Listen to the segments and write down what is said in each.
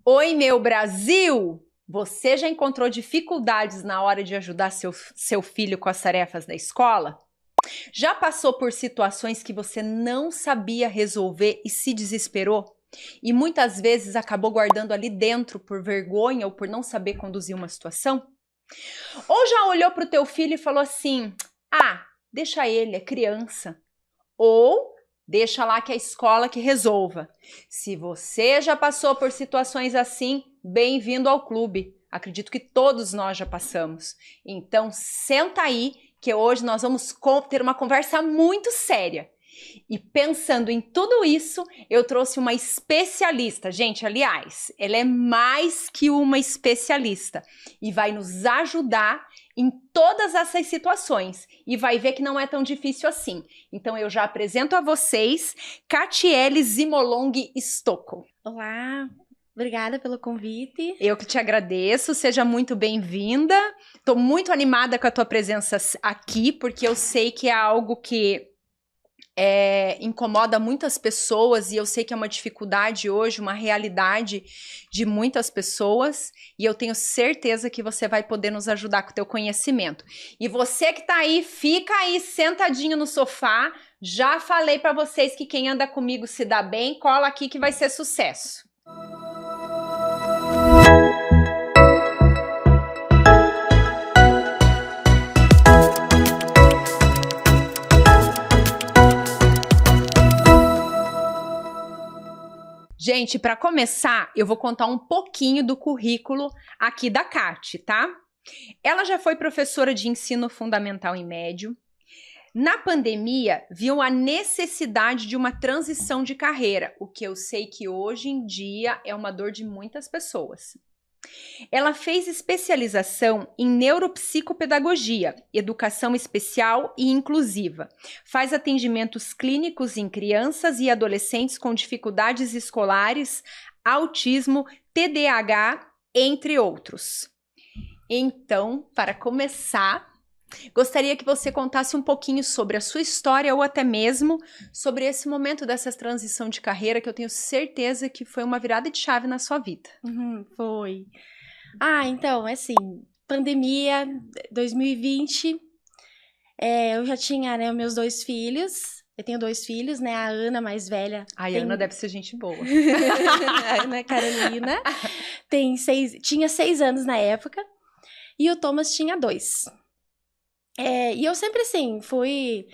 Oi, meu Brasil! Você já encontrou dificuldades na hora de ajudar seu filho com as tarefas da escola? Já passou por situações que você não sabia resolver e se desesperou? E muitas vezes acabou guardando ali dentro por vergonha ou por não saber conduzir uma situação? Ou já olhou para o teu filho e falou assim: ah, deixa ele, é criança. Ou deixa lá que é a escola que resolva. Se você já passou por situações assim, bem-vindo ao clube. Acredito que todos nós já passamos. Então, senta aí que hoje nós vamos ter uma conversa muito séria. E pensando em tudo isso, eu trouxe uma especialista. Gente, aliás, ela é mais que uma especialista e vai nos ajudar em todas essas situações e vai ver que não é tão difícil assim. Então eu já apresento a vocês Catiele Zimolong Stocco. Olá, obrigada pelo convite. Eu que te agradeço, seja muito bem-vinda. Estou muito animada com a tua presença aqui, porque eu sei que é algo que incomoda muitas pessoas e eu sei que é uma dificuldade hoje, uma realidade de muitas pessoas e eu tenho certeza que você vai poder nos ajudar com o teu conhecimento. E você que tá aí, fica aí sentadinho no sofá. Já falei para vocês que quem anda comigo se dá bem, cola aqui que vai ser sucesso. Gente, para começar, eu vou contar um pouquinho do currículo aqui da Cati, tá? Ela já foi professora de ensino fundamental e médio. Na pandemia, viu a necessidade de uma transição de carreira, o que eu sei que hoje em dia é uma dor de muitas pessoas. Ela fez especialização em neuropsicopedagogia, educação especial e inclusiva. Faz atendimentos clínicos em crianças e adolescentes com dificuldades escolares, autismo, TDAH, entre outros. Então, para começar, gostaria que você contasse um pouquinho sobre a sua história ou até mesmo sobre esse momento dessa transição de carreira que eu tenho certeza que foi uma virada de chave na sua vida. Foi. Então, assim, pandemia 2020, eu já tinha, né, meus 2 filhos. Eu tenho 2 filhos, né, a Ana, mais velha. Ai, a Ana deve ser gente boa. A Ana Carolina tinha 6 anos na época e o Thomas tinha 2. E eu sempre, assim, fui...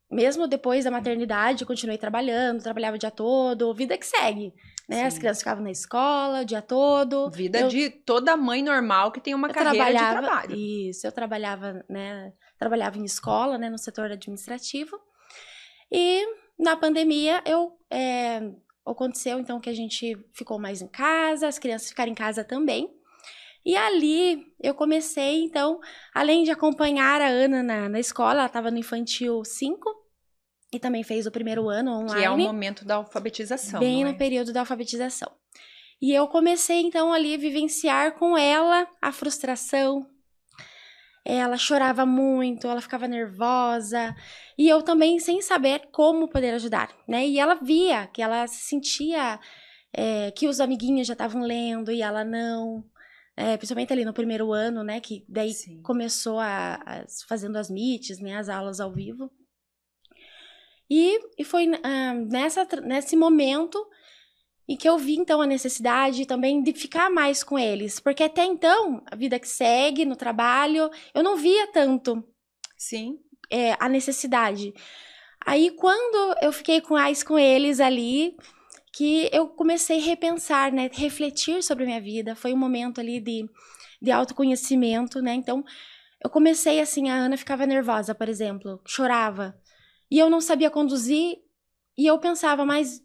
mesmo depois da maternidade, eu continuei trabalhando, trabalhava o dia todo, vida que segue, né? Sim. As crianças ficavam na escola o dia todo. Vida de toda mãe normal que tem uma carreira de trabalho. Isso, eu trabalhava, né? Trabalhava em escola, né? No setor administrativo. E na pandemia, aconteceu, então, que a gente ficou mais em casa, as crianças ficaram em casa também. E ali eu comecei, então, além de acompanhar a Ana na escola, ela estava no infantil 5, e também fez o primeiro ano online. Que é o momento da alfabetização, bem no período da alfabetização. E eu comecei, então, ali a vivenciar com ela a frustração. Ela chorava muito, ela ficava nervosa. E eu também sem saber como poder ajudar, né? E ela via que ela se sentia que os amiguinhos já estavam lendo e ela não. Principalmente ali no primeiro ano, né? Que daí Sim. começou fazendo as meets, né? As aulas ao vivo. E foi nesse momento em que eu vi, então, a necessidade também de ficar mais com eles. Porque até então, a vida que segue no trabalho, eu não via tanto Sim. A necessidade. Aí, quando eu fiquei mais com eles ali, que eu comecei a repensar, né? Refletir sobre a minha vida. Foi um momento ali de autoconhecimento, né? Então, eu comecei assim, a Ana ficava nervosa, por exemplo, chorava. E eu não sabia conduzir, e eu pensava, mas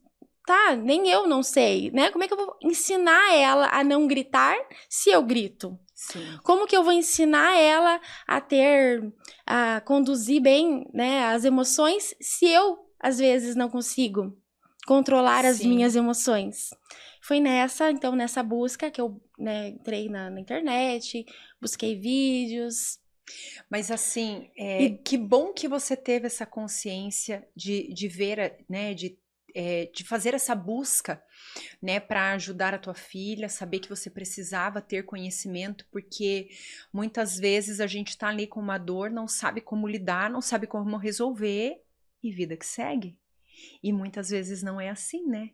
nem eu não sei, né? Como é que eu vou ensinar ela a não gritar se eu grito? Sim. Como que eu vou ensinar ela a conduzir bem, né, as emoções se eu, às vezes, não consigo controlar as minhas emoções? Foi nessa busca que eu, né, entrei na internet, busquei vídeos. Mas assim, que bom que você teve essa consciência de ver, né, de de fazer essa busca, né, para ajudar a tua filha, saber que você precisava ter conhecimento, porque muitas vezes a gente tá ali com uma dor, não sabe como lidar, não sabe como resolver, e vida que segue. E muitas vezes não é assim, né?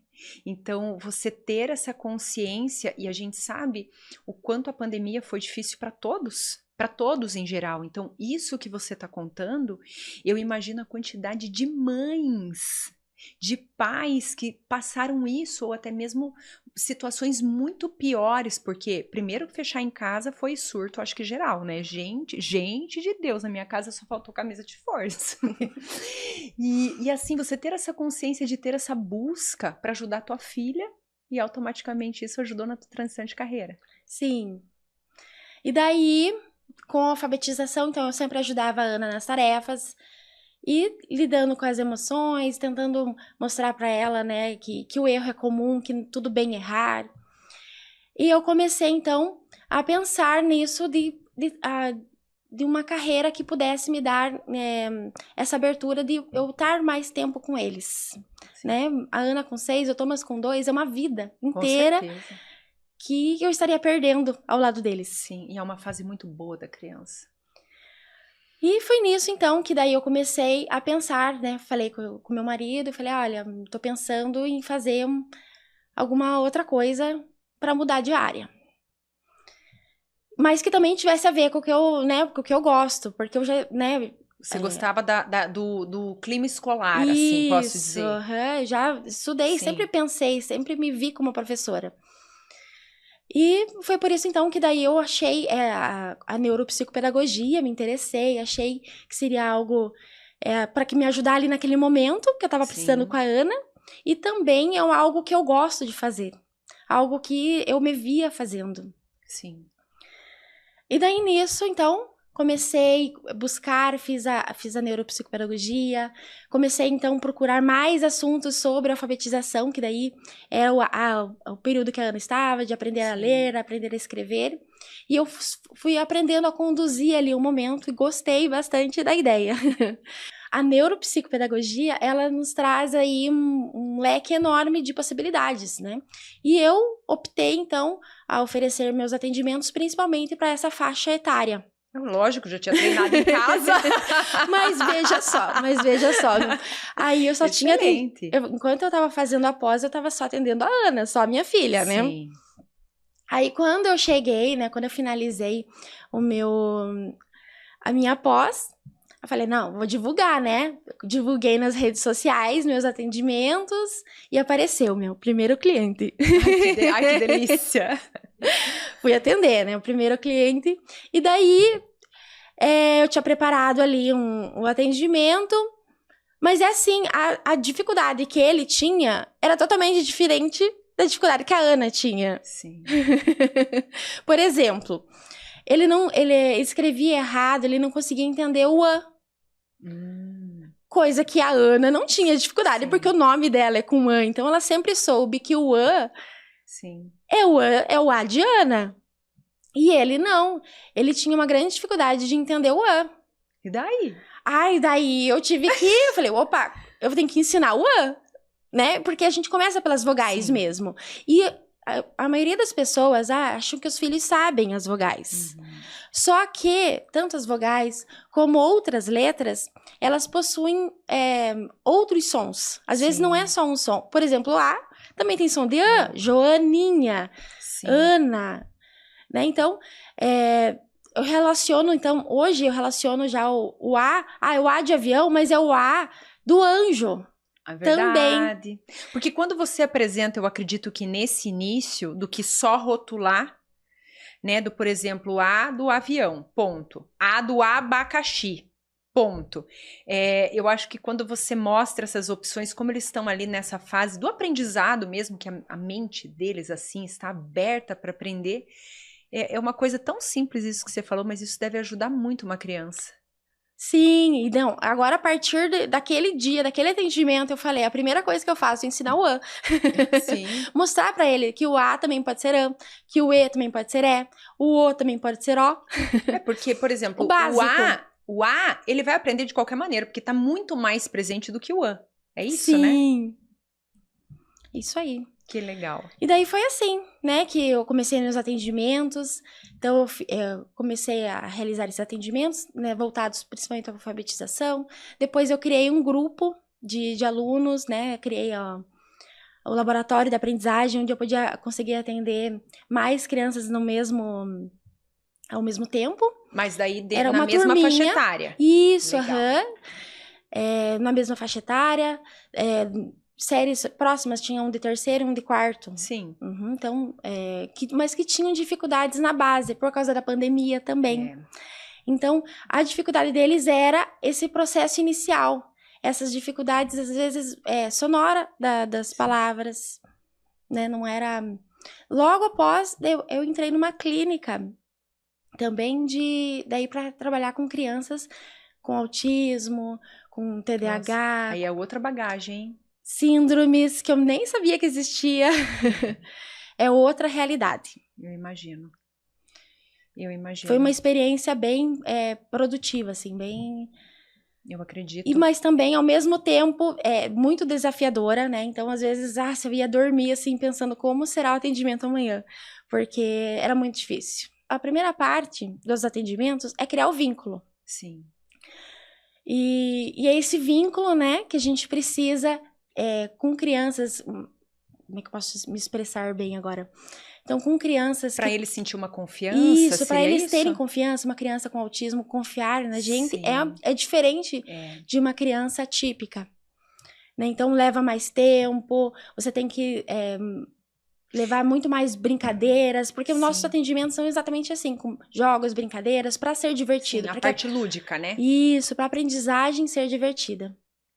Então, você ter essa consciência, e a gente sabe o quanto a pandemia foi difícil para todos em geral. Então, isso que você está contando, eu imagino a quantidade de mães, de pais que passaram isso, ou até mesmo situações muito piores, porque primeiro fechar em casa foi surto, acho que geral, né? Gente de Deus, na minha casa só faltou camisa de força. E assim, você ter essa consciência de ter essa busca para ajudar a tua filha, e automaticamente isso ajudou na tua transição de carreira. Sim. E daí, com a alfabetização, então eu sempre ajudava a Ana nas tarefas, e lidando com as emoções, tentando mostrar para ela, né, que o erro é comum, que tudo bem errar. E eu comecei, então, a pensar nisso de uma carreira que pudesse me dar essa abertura de eu estar mais tempo com eles, né? A Ana com 6, o Thomas com 2, é uma vida inteira que eu estaria perdendo ao lado deles. Sim, e é uma fase muito boa da criança. E foi nisso, então, que daí eu comecei a pensar, né? Falei com meu marido, falei, olha, tô pensando em fazer alguma outra coisa para mudar de área. Mas que também tivesse a ver com o que eu, né, com o que eu gosto, porque eu já, né... Você gostava do clima escolar, isso, assim, posso dizer? Já estudei, Sim. sempre pensei, sempre me vi como professora. E foi por isso, então, que daí eu achei a neuropsicopedagogia, me interessei, achei que seria algo para que me ajudar ali naquele momento que eu estava precisando com a Ana. E também é algo que eu gosto de fazer, algo que eu me via fazendo. Sim. E daí nisso, então, comecei a buscar, fiz a neuropsicopedagogia, comecei então a procurar mais assuntos sobre alfabetização, que daí era o período que a Ana estava, de aprender a ler, aprender a escrever. E eu fui aprendendo a conduzir ali um momento e gostei bastante da ideia. A neuropsicopedagogia, ela nos traz aí um leque enorme de possibilidades, né? E eu optei, então, a oferecer meus atendimentos principalmente para essa faixa etária. Lógico, já tinha treinado em casa. Mas veja só. Aí eu só tinha... Enquanto eu tava fazendo a pós, eu tava só atendendo a Ana, só a minha filha, né? Sim. Aí quando eu cheguei, né? Quando eu finalizei a minha pós, eu falei, não, vou divulgar, né? Divulguei nas redes sociais meus atendimentos e apareceu meu primeiro cliente. Ai, que delícia! Fui atender, né? O primeiro cliente. E daí, eu tinha preparado ali um atendimento. Mas é assim, a dificuldade que ele tinha era totalmente diferente da dificuldade que a Ana tinha. Sim. Por exemplo, ele escrevia errado, ele não conseguia entender o A. Coisa que a Ana não tinha dificuldade, porque o nome dela é com A. Então, ela sempre soube que o A... Sim. É o A de Ana. E ele não. Ele tinha uma grande dificuldade de entender o A. E daí? Daí eu tive que... Eu falei, opa, eu tenho que ensinar o A, né? Porque a gente começa pelas vogais mesmo. E a maioria das pessoas acham que os filhos sabem as vogais. Só que, tanto as vogais como outras letras, elas possuem outros sons. Às vezes não é só um som. Por exemplo, o A também tem som de A. Joaninha, Ana, né? Então, eu relaciono, então, hoje eu relaciono já o A. É o A de avião, mas é o A do anjo. É verdade. Também. Porque quando você apresenta, eu acredito que nesse início, do que só rotular, né? Por exemplo, A do avião, ponto. A do abacaxi, ponto. Eu acho que quando você mostra essas opções, como eles estão ali nessa fase do aprendizado mesmo, que a mente deles, assim, está aberta para aprender, é uma coisa tão simples isso que você falou, mas isso deve ajudar muito uma criança. Sim, e não, agora a partir daquele dia, daquele atendimento, eu falei, a primeira coisa que eu faço é ensinar o A. Sim. Mostrar pra ele que o A também pode ser A, que o E também pode ser E, o O também pode ser O. Porque, por exemplo, o A, ele vai aprender de qualquer maneira, porque tá muito mais presente do que o A. É isso, né? Sim. Isso aí. Que legal. E daí foi assim, né, que eu comecei nos atendimentos. Então, eu comecei a realizar esses atendimentos, né, voltados principalmente à alfabetização. Depois eu criei um grupo de alunos, né, criei o laboratório de aprendizagem, onde eu podia conseguir atender mais crianças ao mesmo tempo. Mas daí Era na uma mesma faixa turminha. etária. Isso, Legal. na mesma faixa etária. Séries próximas, tinha um de terceiro e um de quarto. Sim. Uhum, então, mas que tinham dificuldades na base, por causa da pandemia também. Então, a dificuldade deles era esse processo inicial. Essas dificuldades, às vezes, sonora das palavras, né? Não era... Logo após, eu entrei numa clínica também daí para trabalhar com crianças com autismo, com TDAH. Nossa, aí é outra bagagem, hein? Síndromes que eu nem sabia que existia. É outra realidade. Eu imagino. Foi uma experiência bem produtiva, assim, bem... Eu acredito. Mas também, ao mesmo tempo, muito desafiadora, né? Então, às vezes, você ia dormir, assim, pensando como será o atendimento amanhã. Porque era muito difícil. A primeira parte dos atendimentos é criar o vínculo. Sim. E é esse vínculo, né, que a gente precisa com crianças... Como é que eu posso me expressar bem agora? Então, com crianças... Para eles sentir uma confiança, Isso, para eles isso? terem confiança, uma criança com autismo confiar na gente Sim. é diferente de uma criança típica. Né? Então, leva mais tempo, você tem que levar muito mais brincadeiras, porque os nossos atendimentos são exatamente assim, com jogos, brincadeiras, para ser divertido. Sim, a parte lúdica, né? Isso, para a aprendizagem ser divertida.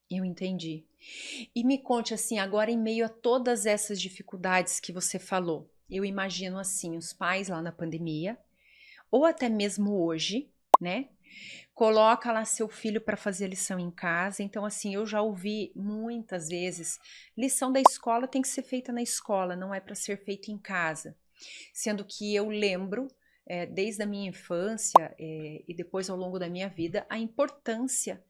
Eu entendi. E me conte assim, agora em meio a todas essas dificuldades que você falou, eu imagino assim, os pais lá na pandemia, ou até mesmo hoje, né? Coloca lá seu filho para fazer lição em casa. Então, assim, eu já ouvi muitas vezes, lição da escola tem que ser feita na escola, não é para ser feita em casa. Sendo que eu lembro, desde a minha infância e depois ao longo da minha vida, a importância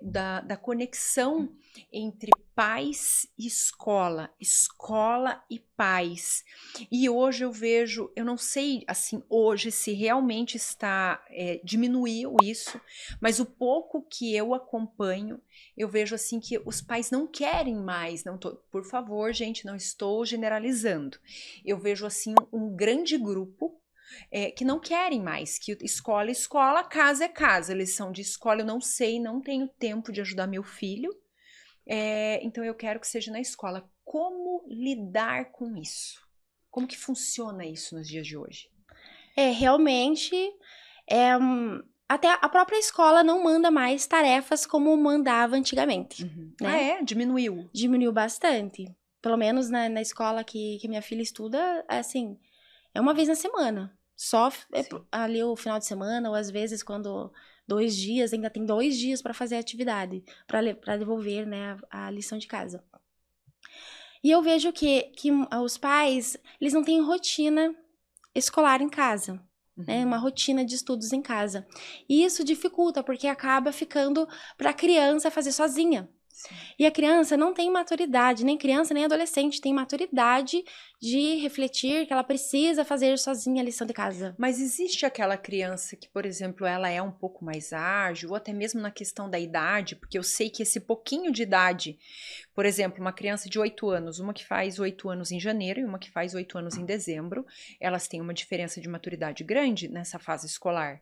da conexão entre pais e escola, escola e pais. E hoje eu vejo, eu não sei assim hoje se realmente diminuiu isso, mas o pouco que eu acompanho, eu vejo assim que os pais não querem mais, por favor, gente, não estou generalizando. Eu vejo assim um grande grupo que não querem mais, que escola é escola, casa é casa, lição de escola eu não sei, não tenho tempo de ajudar meu filho, então eu quero que seja na escola. Como lidar com isso? Como que funciona isso nos dias de hoje? Realmente, até a própria escola não manda mais tarefas como mandava antigamente. Uhum. Né? Diminuiu? Diminuiu bastante. Pelo menos na escola que minha filha estuda, assim, é uma vez na semana. Só ali o final de semana, ou às vezes quando 2 dias, ainda tem 2 dias para fazer a atividade, para devolver, né, a lição de casa. E eu vejo que os pais, eles não têm rotina escolar em casa, né, uma rotina de estudos em casa. E isso dificulta, porque acaba ficando para a criança fazer sozinha. Sim. E a criança não tem maturidade, nem criança nem adolescente tem maturidade de refletir que ela precisa fazer sozinha a lição de casa. Mas existe aquela criança que, por exemplo, ela é um pouco mais ágil, ou até mesmo na questão da idade, porque eu sei que esse pouquinho de idade, por exemplo, uma criança de 8 anos, uma que faz 8 anos em janeiro e uma que faz 8 anos em dezembro, elas têm uma diferença de maturidade grande nessa fase escolar.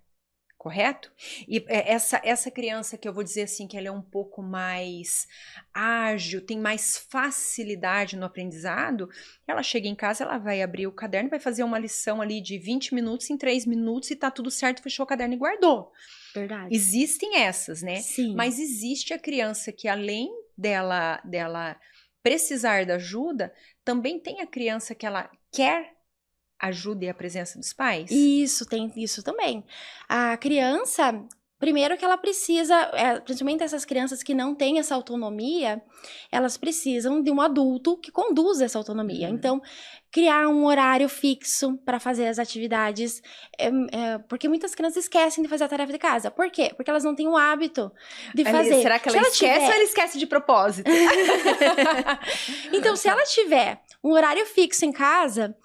Correto? E essa criança que eu vou dizer assim, que ela é um pouco mais ágil, tem mais facilidade no aprendizado, ela chega em casa, ela vai abrir o caderno, vai fazer uma lição ali de 20 minutos em 3 minutos e tá tudo certo, fechou o caderno e guardou. Verdade. Existem essas, né? Sim. Mas existe a criança que além dela precisar da ajuda, também tem a criança que ela quer ajuda e a presença dos pais? Isso, tem isso também. A criança, primeiro que ela precisa, principalmente essas crianças que não têm essa autonomia, elas precisam de um adulto que conduza essa autonomia. Então, criar um horário fixo para fazer as atividades, porque muitas crianças esquecem de fazer a tarefa de casa. Por quê? Porque elas não têm o hábito de fazer. Será que ela esquece ou ela esquece de propósito? Então, se ela tiver um horário fixo em casa,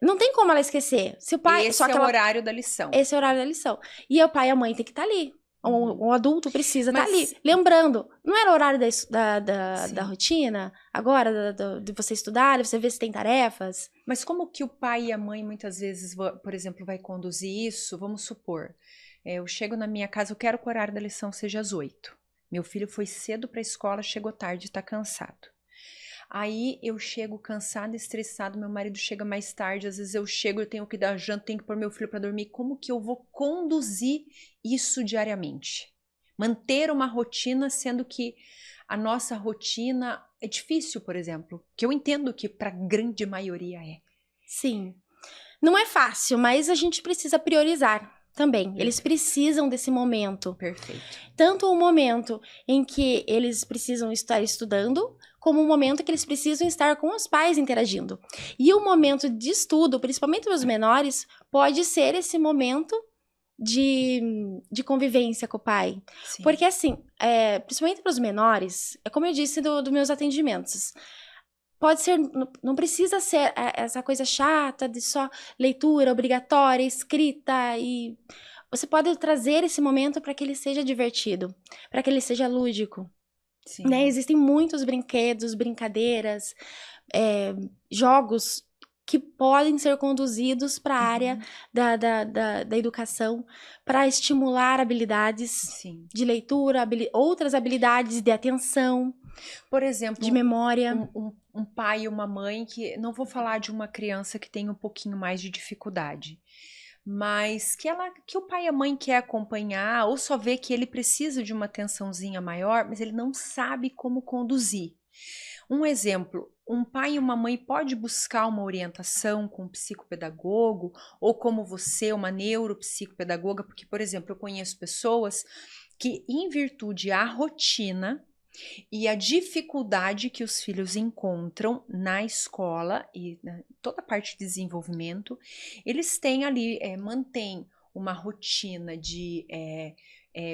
não tem como ela esquecer. Se o pai, Esse é o horário da lição. Esse é o horário da lição. E o pai e a mãe tem que estar ali. Um adulto precisa estar ali. Lembrando, não era o horário da rotina? Agora, de você estudar, de você ver se tem tarefas? Mas como que o pai e a mãe, muitas vezes, por exemplo, vai conduzir isso? Vamos supor, eu chego na minha casa, eu quero que o horário da lição seja às 8. Meu filho foi cedo para a escola, chegou tarde e está cansado. Aí eu chego cansada, estressado, meu marido chega mais tarde, às vezes eu chego, eu tenho que dar janta, tenho que pôr meu filho para dormir. Como que eu vou conduzir isso diariamente? Manter uma rotina, sendo que a nossa rotina é difícil, por exemplo, que eu entendo que para a grande maioria é. Sim. Não é fácil, mas a gente precisa priorizar também. Perfeito. Eles precisam desse momento. Perfeito. Tanto o momento em que eles precisam estar estudando, como o momento que eles precisam estar com os pais interagindo. E o momento de estudo, principalmente para os menores, pode ser esse momento de convivência com o pai. Sim. Porque assim, principalmente para os menores, é como eu disse dos meus atendimentos, pode ser, não precisa ser essa coisa chata de só leitura obrigatória, escrita, e você pode trazer esse momento para que ele seja divertido, para que ele seja lúdico. Né? Existem muitos brinquedos, brincadeiras, jogos que podem ser conduzidos para a área da educação, para estimular habilidades de leitura, outras habilidades de atenção. Por exemplo, de memória. Um pai e uma mãe que... Não vou falar de uma criança que tem um pouquinho mais de dificuldade, mas que o pai e a mãe quer acompanhar, ou só vê que ele precisa de uma atençãozinha maior, mas ele não sabe como conduzir. Um exemplo, um pai e uma mãe pode buscar uma orientação com um psicopedagogo, ou como você, uma neuropsicopedagoga, porque, por exemplo, eu conheço pessoas que, em virtude à rotina e a dificuldade que os filhos encontram na escola e toda a parte de desenvolvimento, eles têm ali, mantêm uma rotina de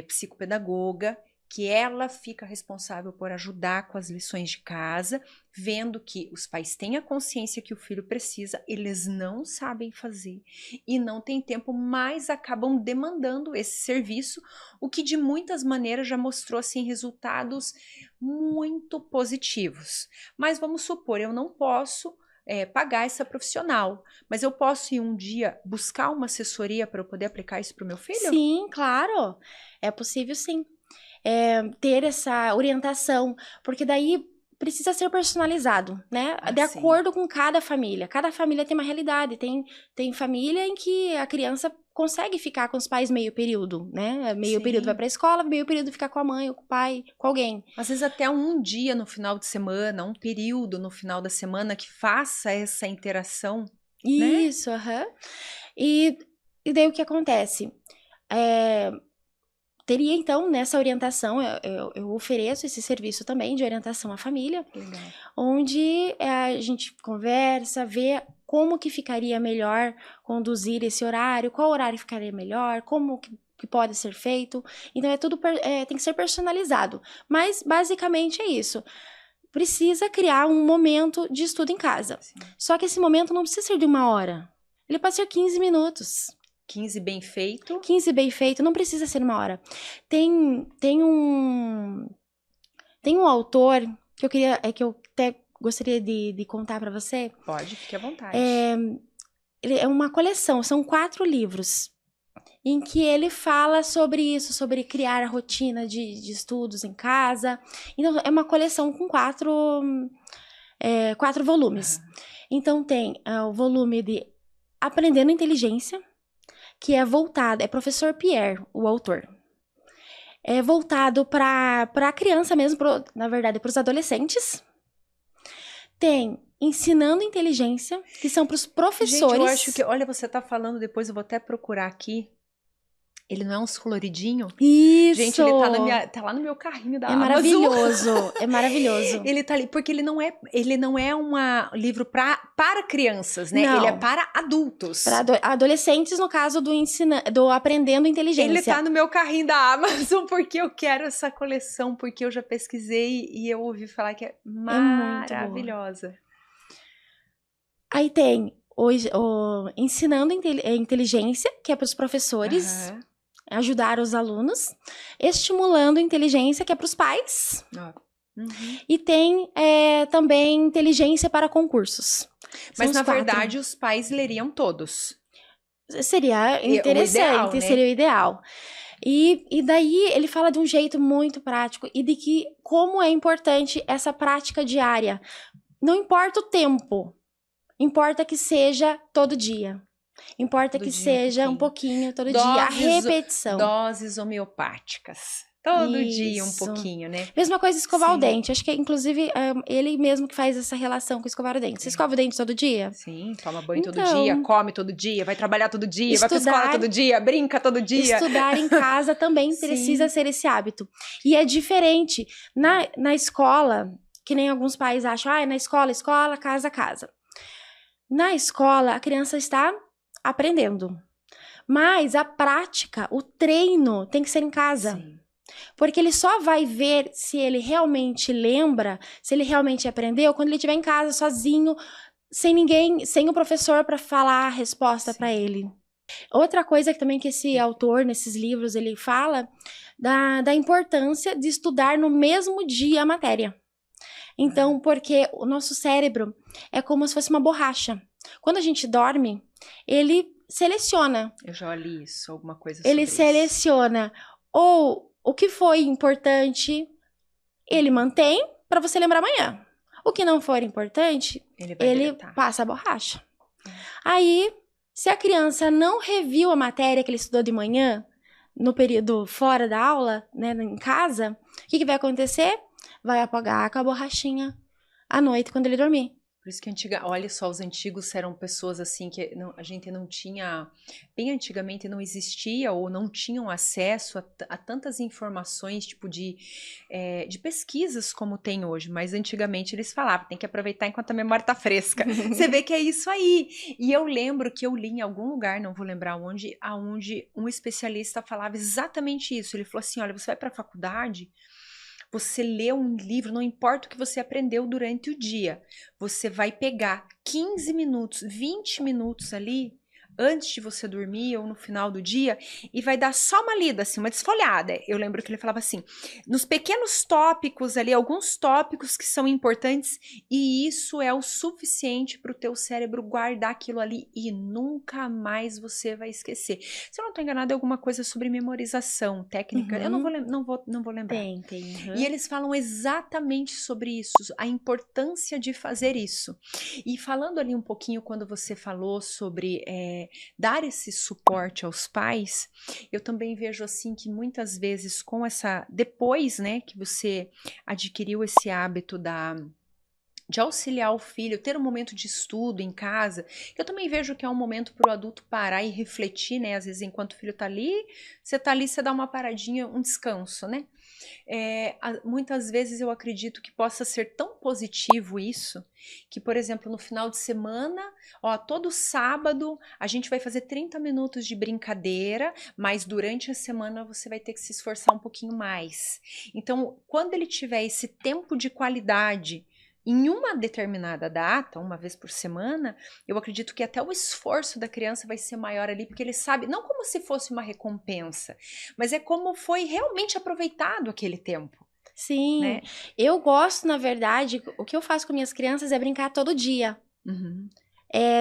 psicopedagoga, que ela fica responsável por ajudar com as lições de casa, vendo que os pais têm a consciência que o filho precisa, eles não sabem fazer e não têm tempo, mas acabam demandando esse serviço, o que de muitas maneiras já mostrou assim, resultados muito positivos. Mas vamos supor, eu não posso pagar essa profissional, mas eu posso ir um dia buscar uma assessoria para eu poder aplicar isso para o meu filho? Sim, claro, é possível sim. Ter essa orientação, porque daí precisa ser personalizado, né? De acordo com cada família. Cada família tem uma realidade. Tem família em que a criança consegue ficar com os pais meio período, né? Meio período vai pra escola, meio período ficar com a mãe, ou com o pai, com alguém. Às vezes até um dia no final de semana, um período no final da semana que faça essa interação. Isso, né? E daí o que acontece? Teria, então, nessa orientação, eu ofereço esse serviço também de orientação à família. Legal. Onde a gente conversa, vê como que ficaria melhor conduzir esse horário, qual horário ficaria melhor, como que pode ser feito. Então, tem que ser personalizado. Mas, basicamente, é isso. Precisa criar um momento de estudo em casa. Sim. Só que esse momento não precisa ser de 1 hora. Ele pode ser 15 minutos. 15 bem feito. 15 bem feito, não precisa ser 1 hora. Tem um autor que eu até gostaria de contar para você. Pode, fique à vontade. Ele é uma coleção, são 4 livros, em que ele fala sobre isso, sobre criar a rotina de estudos em casa. Então, é uma coleção com 4 volumes. Então, tem o volume de Aprendendo Inteligência, que é voltado, é professor Pierre, o autor. É voltado para a criança mesmo, na verdade, para os adolescentes. Tem Ensinando Inteligência, que são para os professores. Gente, eu acho que, olha, você está falando, depois eu vou até procurar aqui. Ele não é uns coloridinho? Isso! Gente, ele tá lá no meu carrinho da Amazon. Maravilhoso, é maravilhoso. Ele tá ali, porque ele não é um livro para crianças, né? Não. Ele é para adultos. Para adolescentes, no caso do Aprendendo Inteligência. Ele tá no meu carrinho da Amazon porque eu quero essa coleção, porque eu já pesquisei e eu ouvi falar que é maravilhosa. Aí tem o Ensinando Inteligência, que é para os professores. Ajudar os alunos, estimulando inteligência, que é para os pais, e tem também inteligência para concursos. Mas, na verdade, os pais leriam todos. Seria interessante, seria o ideal. E daí ele fala de um jeito muito prático e de que como é importante essa prática diária. Não importa o tempo, importa que seja todo dia. Importa que seja um pouquinho todo dia, a repetição. Doses homeopáticas. Todo dia um pouquinho, né? Mesma coisa escovar o dente. Acho que, inclusive, ele mesmo que faz essa relação com escovar o dente. Você escova o dente todo dia? Sim, toma banho todo dia, come todo dia, vai trabalhar todo dia, vai pra escola todo dia, brinca todo dia. Estudar em casa também precisa ser esse hábito. E é diferente. Na escola, que nem alguns pais acham, na escola, casa. Na escola, a criança está aprendendo. Mas a prática, o treino tem que ser em casa. Sim. Porque ele só vai ver se ele realmente lembra, se ele realmente aprendeu, quando ele estiver em casa, sozinho, sem ninguém, sem o professor para falar a resposta para ele. Outra coisa que também que esse autor, nesses livros, ele fala da importância de estudar no mesmo dia a matéria. Então, porque o nosso cérebro é como se fosse uma borracha. Quando a gente dorme, ele seleciona. Eu já li isso, alguma coisa sobre ele seleciona. Ou o que foi importante, ele mantém para você lembrar amanhã. O que não for importante, ele passa a borracha. Aí, se a criança não reviu a matéria que ele estudou de manhã, no período fora da aula, né, em casa, o que vai acontecer? Vai apagar com a borrachinha à noite, quando ele dormir. Por isso que olha só, os antigos eram pessoas assim que a gente não tinha, bem antigamente não existia ou não tinham acesso a tantas informações, tipo de pesquisas como tem hoje, mas antigamente eles falavam, tem que aproveitar enquanto a memória tá fresca. Você vê que é isso aí. E eu lembro que eu li em algum lugar, não vou lembrar onde, aonde um especialista falava exatamente isso. Ele falou assim, olha, você vai para a faculdade, você lê um livro, não importa o que você aprendeu durante o dia, você vai pegar 15 minutos, 20 minutos ali, antes de você dormir ou no final do dia, e vai dar só uma lida, assim, uma desfolhada. Eu lembro que ele falava assim, nos pequenos tópicos ali, alguns tópicos que são importantes, e isso é o suficiente para o teu cérebro guardar aquilo ali e nunca mais você vai esquecer. Se eu não estou enganada, é alguma coisa sobre memorização, técnica, eu não vou lembrar. Tem. E eles falam exatamente sobre isso, a importância de fazer isso. E falando ali um pouquinho, quando você falou sobre dar esse suporte aos pais, eu também vejo assim que muitas vezes com depois, né, que você adquiriu esse hábito de auxiliar o filho, ter um momento de estudo em casa, eu também vejo que é um momento para o adulto parar e refletir, né, às vezes enquanto o filho tá ali, você dá uma paradinha, um descanso, né? Muitas vezes eu acredito que possa ser tão positivo isso, que, por exemplo, no final de semana, todo sábado a gente vai fazer 30 minutos de brincadeira, mas durante a semana você vai ter que se esforçar um pouquinho mais. Então, quando ele tiver esse tempo de qualidade em uma determinada data, uma vez por semana, eu acredito que até o esforço da criança vai ser maior ali, porque ele sabe, não como se fosse uma recompensa, mas é como foi realmente aproveitado aquele tempo. Sim, né? Eu gosto, na verdade, o que eu faço com minhas crianças é brincar todo dia,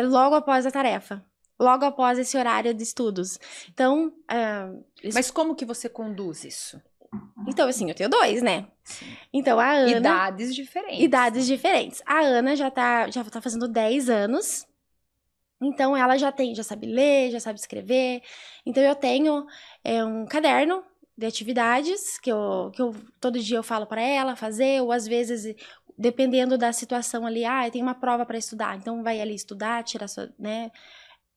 logo após a tarefa. Logo após esse horário de estudos. Então... Mas como que você conduz isso? Então, assim, eu tenho 2, né? Sim. Então, a Ana... Idades diferentes. Idades diferentes. A Ana já tá fazendo 10 anos. Então, ela já sabe ler, já sabe escrever. Então, eu tenho um caderno de atividades que eu todo dia eu falo para ela fazer. Ou, às vezes, dependendo da situação ali, tem uma prova para estudar. Então, vai ali estudar, tirar sua... né?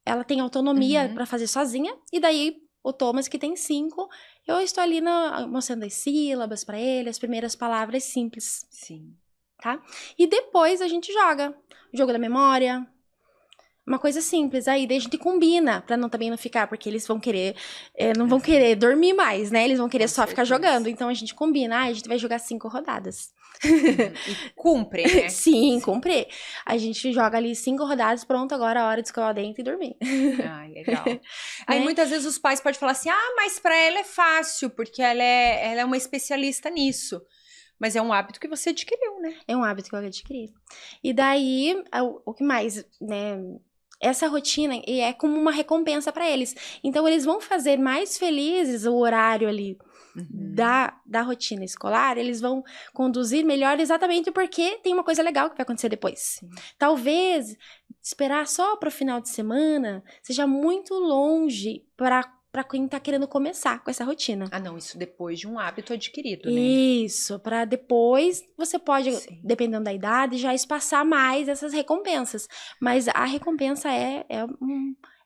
Ela tem autonomia para fazer sozinha. E daí... o Thomas, que tem 5, eu estou ali mostrando as sílabas para ele, as primeiras palavras simples. Sim. Tá? E depois a gente joga. O jogo da memória. Uma coisa simples. Aí daí a gente combina, pra também não ficar, porque eles vão querer, não vão querer dormir mais, né? Eles vão querer só ficar jogando. Então a gente combina, a gente vai jogar 5 rodadas. E cumpre, né? Sim, cumpre. A gente joga ali 5 rodadas, pronto, agora é a hora de escovar o dente e dormir. Ah, legal. Aí muitas vezes os pais podem falar assim, mas pra ela é fácil, porque ela é uma especialista nisso. Mas é um hábito que você adquiriu, né? É um hábito que eu adquiri. E daí, o que mais, né? Essa rotina é como uma recompensa para eles. Então, eles vão fazer mais felizes o horário ali da rotina escolar. Eles vão conduzir melhor exatamente porque tem uma coisa legal que vai acontecer depois. Sim. Talvez esperar só para o final de semana seja muito longe para quem tá querendo começar com essa rotina. Ah, não, isso depois de um hábito adquirido, né? Isso, para depois você pode, dependendo da idade, já espaçar mais essas recompensas. Mas a recompensa é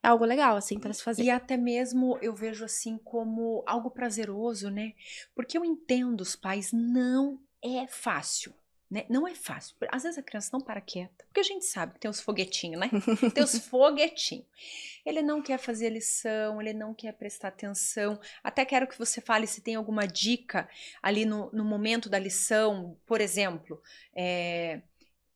algo legal, assim, para se fazer. E até mesmo eu vejo assim como algo prazeroso, né? Porque eu entendo os pais, não é fácil. Né? Não é fácil. Às vezes a criança não para quieta. Porque a gente sabe que tem os foguetinhos, né? Tem os foguetinhos. Ele não quer fazer lição, ele não quer prestar atenção. Até quero que você fale se tem alguma dica ali no momento da lição. Por exemplo,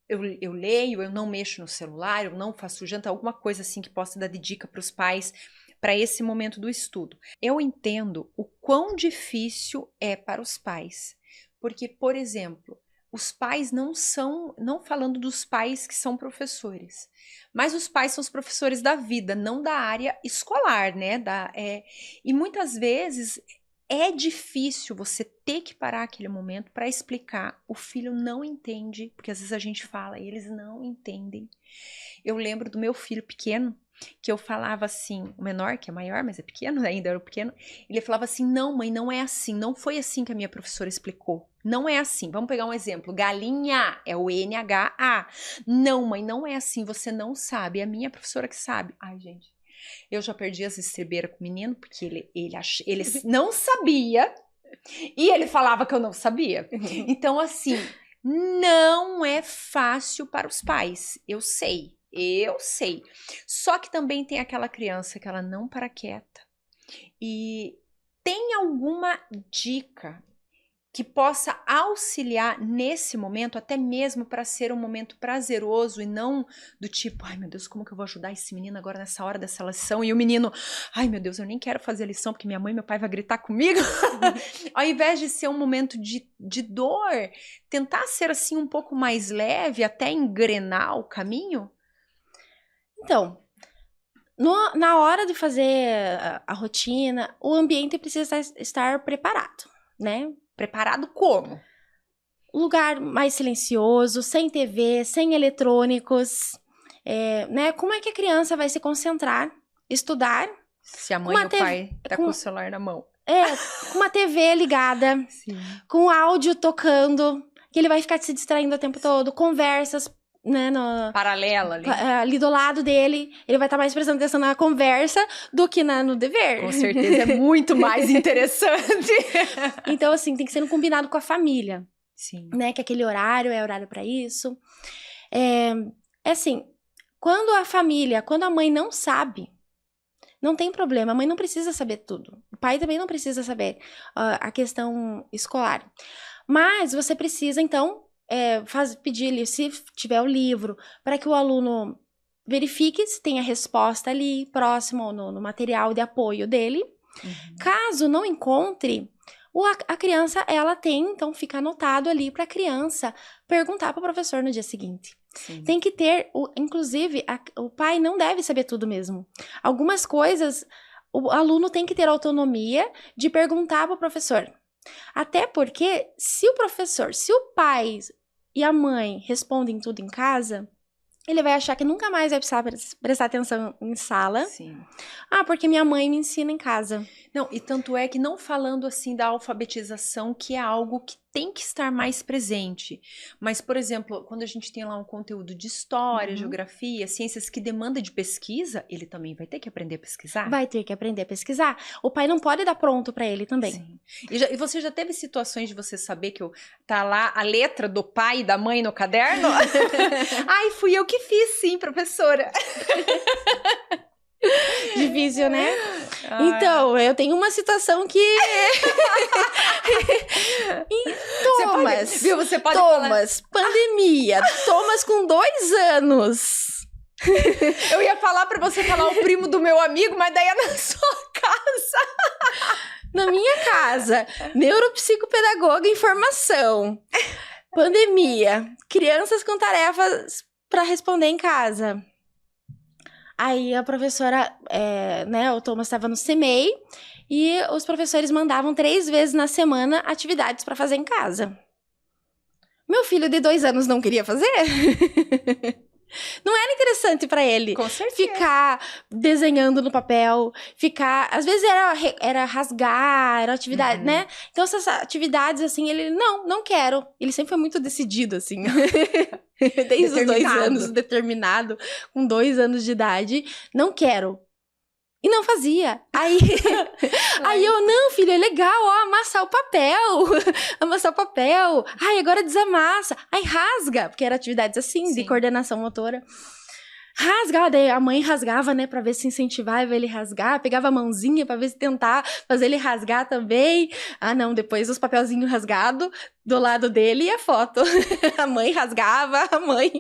eu leio, eu não mexo no celular, eu não faço janta, alguma coisa assim que possa dar de dica para os pais para esse momento do estudo. Eu entendo o quão difícil é para os pais. Porque, por exemplo, os pais não falando dos pais que são professores, mas os pais são os professores da vida, não da área escolar, né? E muitas vezes é difícil você ter que parar aquele momento para explicar. O filho não entende, porque às vezes a gente fala e eles não entendem. Eu lembro do meu filho pequeno, que eu falava assim, o menor, que é maior, mas é pequeno, ainda era o pequeno, ele falava assim, não mãe, não é assim, não foi assim que a minha professora explicou, não é assim, vamos pegar um exemplo, galinha, é o NHA, não mãe, não é assim, você não sabe, é a minha professora que sabe. Ai gente, eu já perdi as estribeiras com o menino, porque ele não sabia, e ele falava que eu não sabia, então assim, não é fácil para os pais, eu sei. Só que também tem aquela criança que ela não para quieta. E tem alguma dica que possa auxiliar nesse momento, até mesmo para ser um momento prazeroso e não do tipo, ai meu Deus, como que eu vou ajudar esse menino agora nessa hora dessa lição? E o menino, ai meu Deus, eu nem quero fazer a lição porque minha mãe e meu pai vão gritar comigo. Ao invés de ser um momento de dor, tentar ser assim um pouco mais leve, até engrenar o caminho. Então, na hora de fazer a rotina, o ambiente precisa estar preparado, né? Preparado como? Lugar mais silencioso, sem TV, sem eletrônicos, né? Como é que a criança vai se concentrar, estudar? Se a mãe e o pai tá com o celular na mão. Com uma TV ligada, sim, com áudio tocando, que ele vai ficar se distraindo o tempo todo, conversas, né, paralela ali do lado dele, ele vai estar mais prestando atenção na conversa do que no dever. Com certeza é muito mais interessante. Então, assim, tem que ser um combinado com a família. Sim. Né, que aquele horário é horário para isso. É assim, quando a mãe não sabe, não tem problema, a mãe não precisa saber tudo. O pai também não precisa saber a questão escolar. Mas você precisa, então, pedir-lhe, se tiver o livro, para que o aluno verifique se tem a resposta ali próximo no material de apoio dele. Uhum. Caso não encontre, a criança, ela tem, então fica anotado ali para a criança perguntar para o professor no dia seguinte. Sim. Tem que ter, inclusive, o pai não deve saber tudo mesmo. Algumas coisas, o aluno tem que ter autonomia de perguntar para o professor. Até porque, se o pai e a mãe respondem tudo em casa, ele vai achar que nunca mais vai precisar prestar atenção em sala. Sim. Porque minha mãe me ensina em casa. Não, e tanto é que não falando assim da alfabetização, que é algo que tem que estar mais presente. Mas, por exemplo, quando a gente tem lá um conteúdo de história, geografia, ciências que demanda de pesquisa, ele também vai ter que aprender a pesquisar? Vai ter que aprender a pesquisar. O pai não pode dar pronto para ele também. Sim. E você já teve situações de você saber que tá lá a letra do pai e da mãe no caderno? Ai, fui eu que fiz, sim, professora. Difícil, né? Então, eu tenho uma situação que... Você pode Thomas, falar... pandemia. Thomas com 2 anos. Eu ia falar pra você falar o primo do meu amigo, mas daí é na sua casa. Na minha casa. Neuropsicopedagoga em formação. Pandemia. Crianças com tarefas pra responder em casa. Aí a professora, né, o Thomas estava no CMEI e os professores mandavam 3 vezes na semana atividades para fazer em casa. Meu filho de 2 anos não queria fazer. Não era interessante para ele. Com certeza. Ficar desenhando no papel, às vezes era rasgar, era atividade, né? Então essas atividades, assim, ele, não quero. Ele sempre foi muito decidido, assim. Desde os 2 anos, determinado, com 2 anos de idade, não quero. E não fazia. Aí eu, não, filho, é legal, ó, amassar o papel. Amassar o papel. Ai, agora desamassa. Aí rasga, porque eram atividades assim, de coordenação motora. Rasga, daí a mãe rasgava, né, pra ver se incentivava ele a rasgar, pegava a mãozinha pra ver se tentar fazer ele rasgar também. Ah, não, depois os papelzinhos rasgados do lado dele e a foto. A mãe rasgava, a mãe...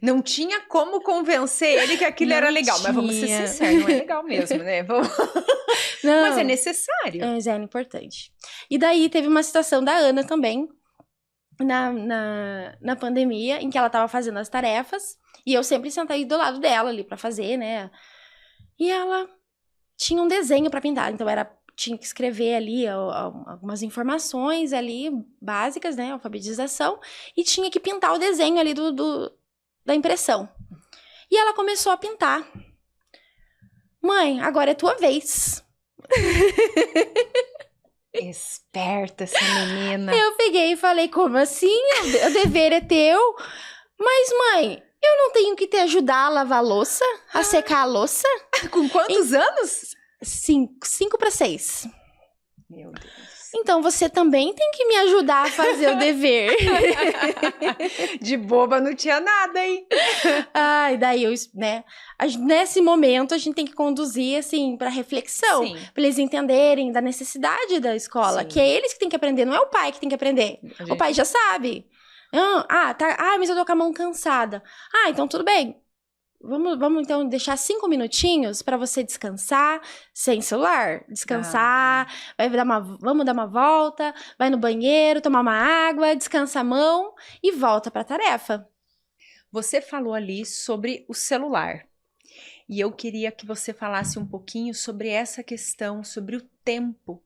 Não tinha como convencer ele que aquilo era legal, mas vamos ser sinceros, não é legal mesmo, né? Não. Mas é necessário. Mas era importante. E daí teve uma situação da Ana também, na pandemia, em que ela tava fazendo as tarefas, e eu sempre sentei do lado dela ali pra fazer, né? E ela tinha um desenho pra pintar, então tinha que escrever ali algumas informações ali básicas, né, alfabetização, e tinha que pintar o desenho ali da impressão. E ela começou a pintar. Mãe, agora é tua vez. Esperta essa menina. Eu peguei e falei, como assim? O dever é teu? Mas, mãe, eu não tenho que te ajudar a lavar a louça? A secar a louça? Com quantos anos? 5 para 6. Meu Deus. Então, você também tem que me ajudar a fazer o dever. De boba não tinha nada, hein? Ai, daí né? Nesse momento, a gente tem que conduzir, assim, para reflexão. Para eles entenderem da necessidade da escola. Sim. Que é eles que têm que aprender, não é o pai que tem que aprender. O pai já sabe. Mas eu tô com a mão cansada. Ah, então tudo bem. Vamos então deixar 5 minutinhos para você descansar, sem celular, descansar, vamos dar uma volta, vai no banheiro, tomar uma água, descansa a mão e volta para a tarefa. Você falou ali sobre o celular e eu queria que você falasse um pouquinho sobre essa questão, sobre o tempo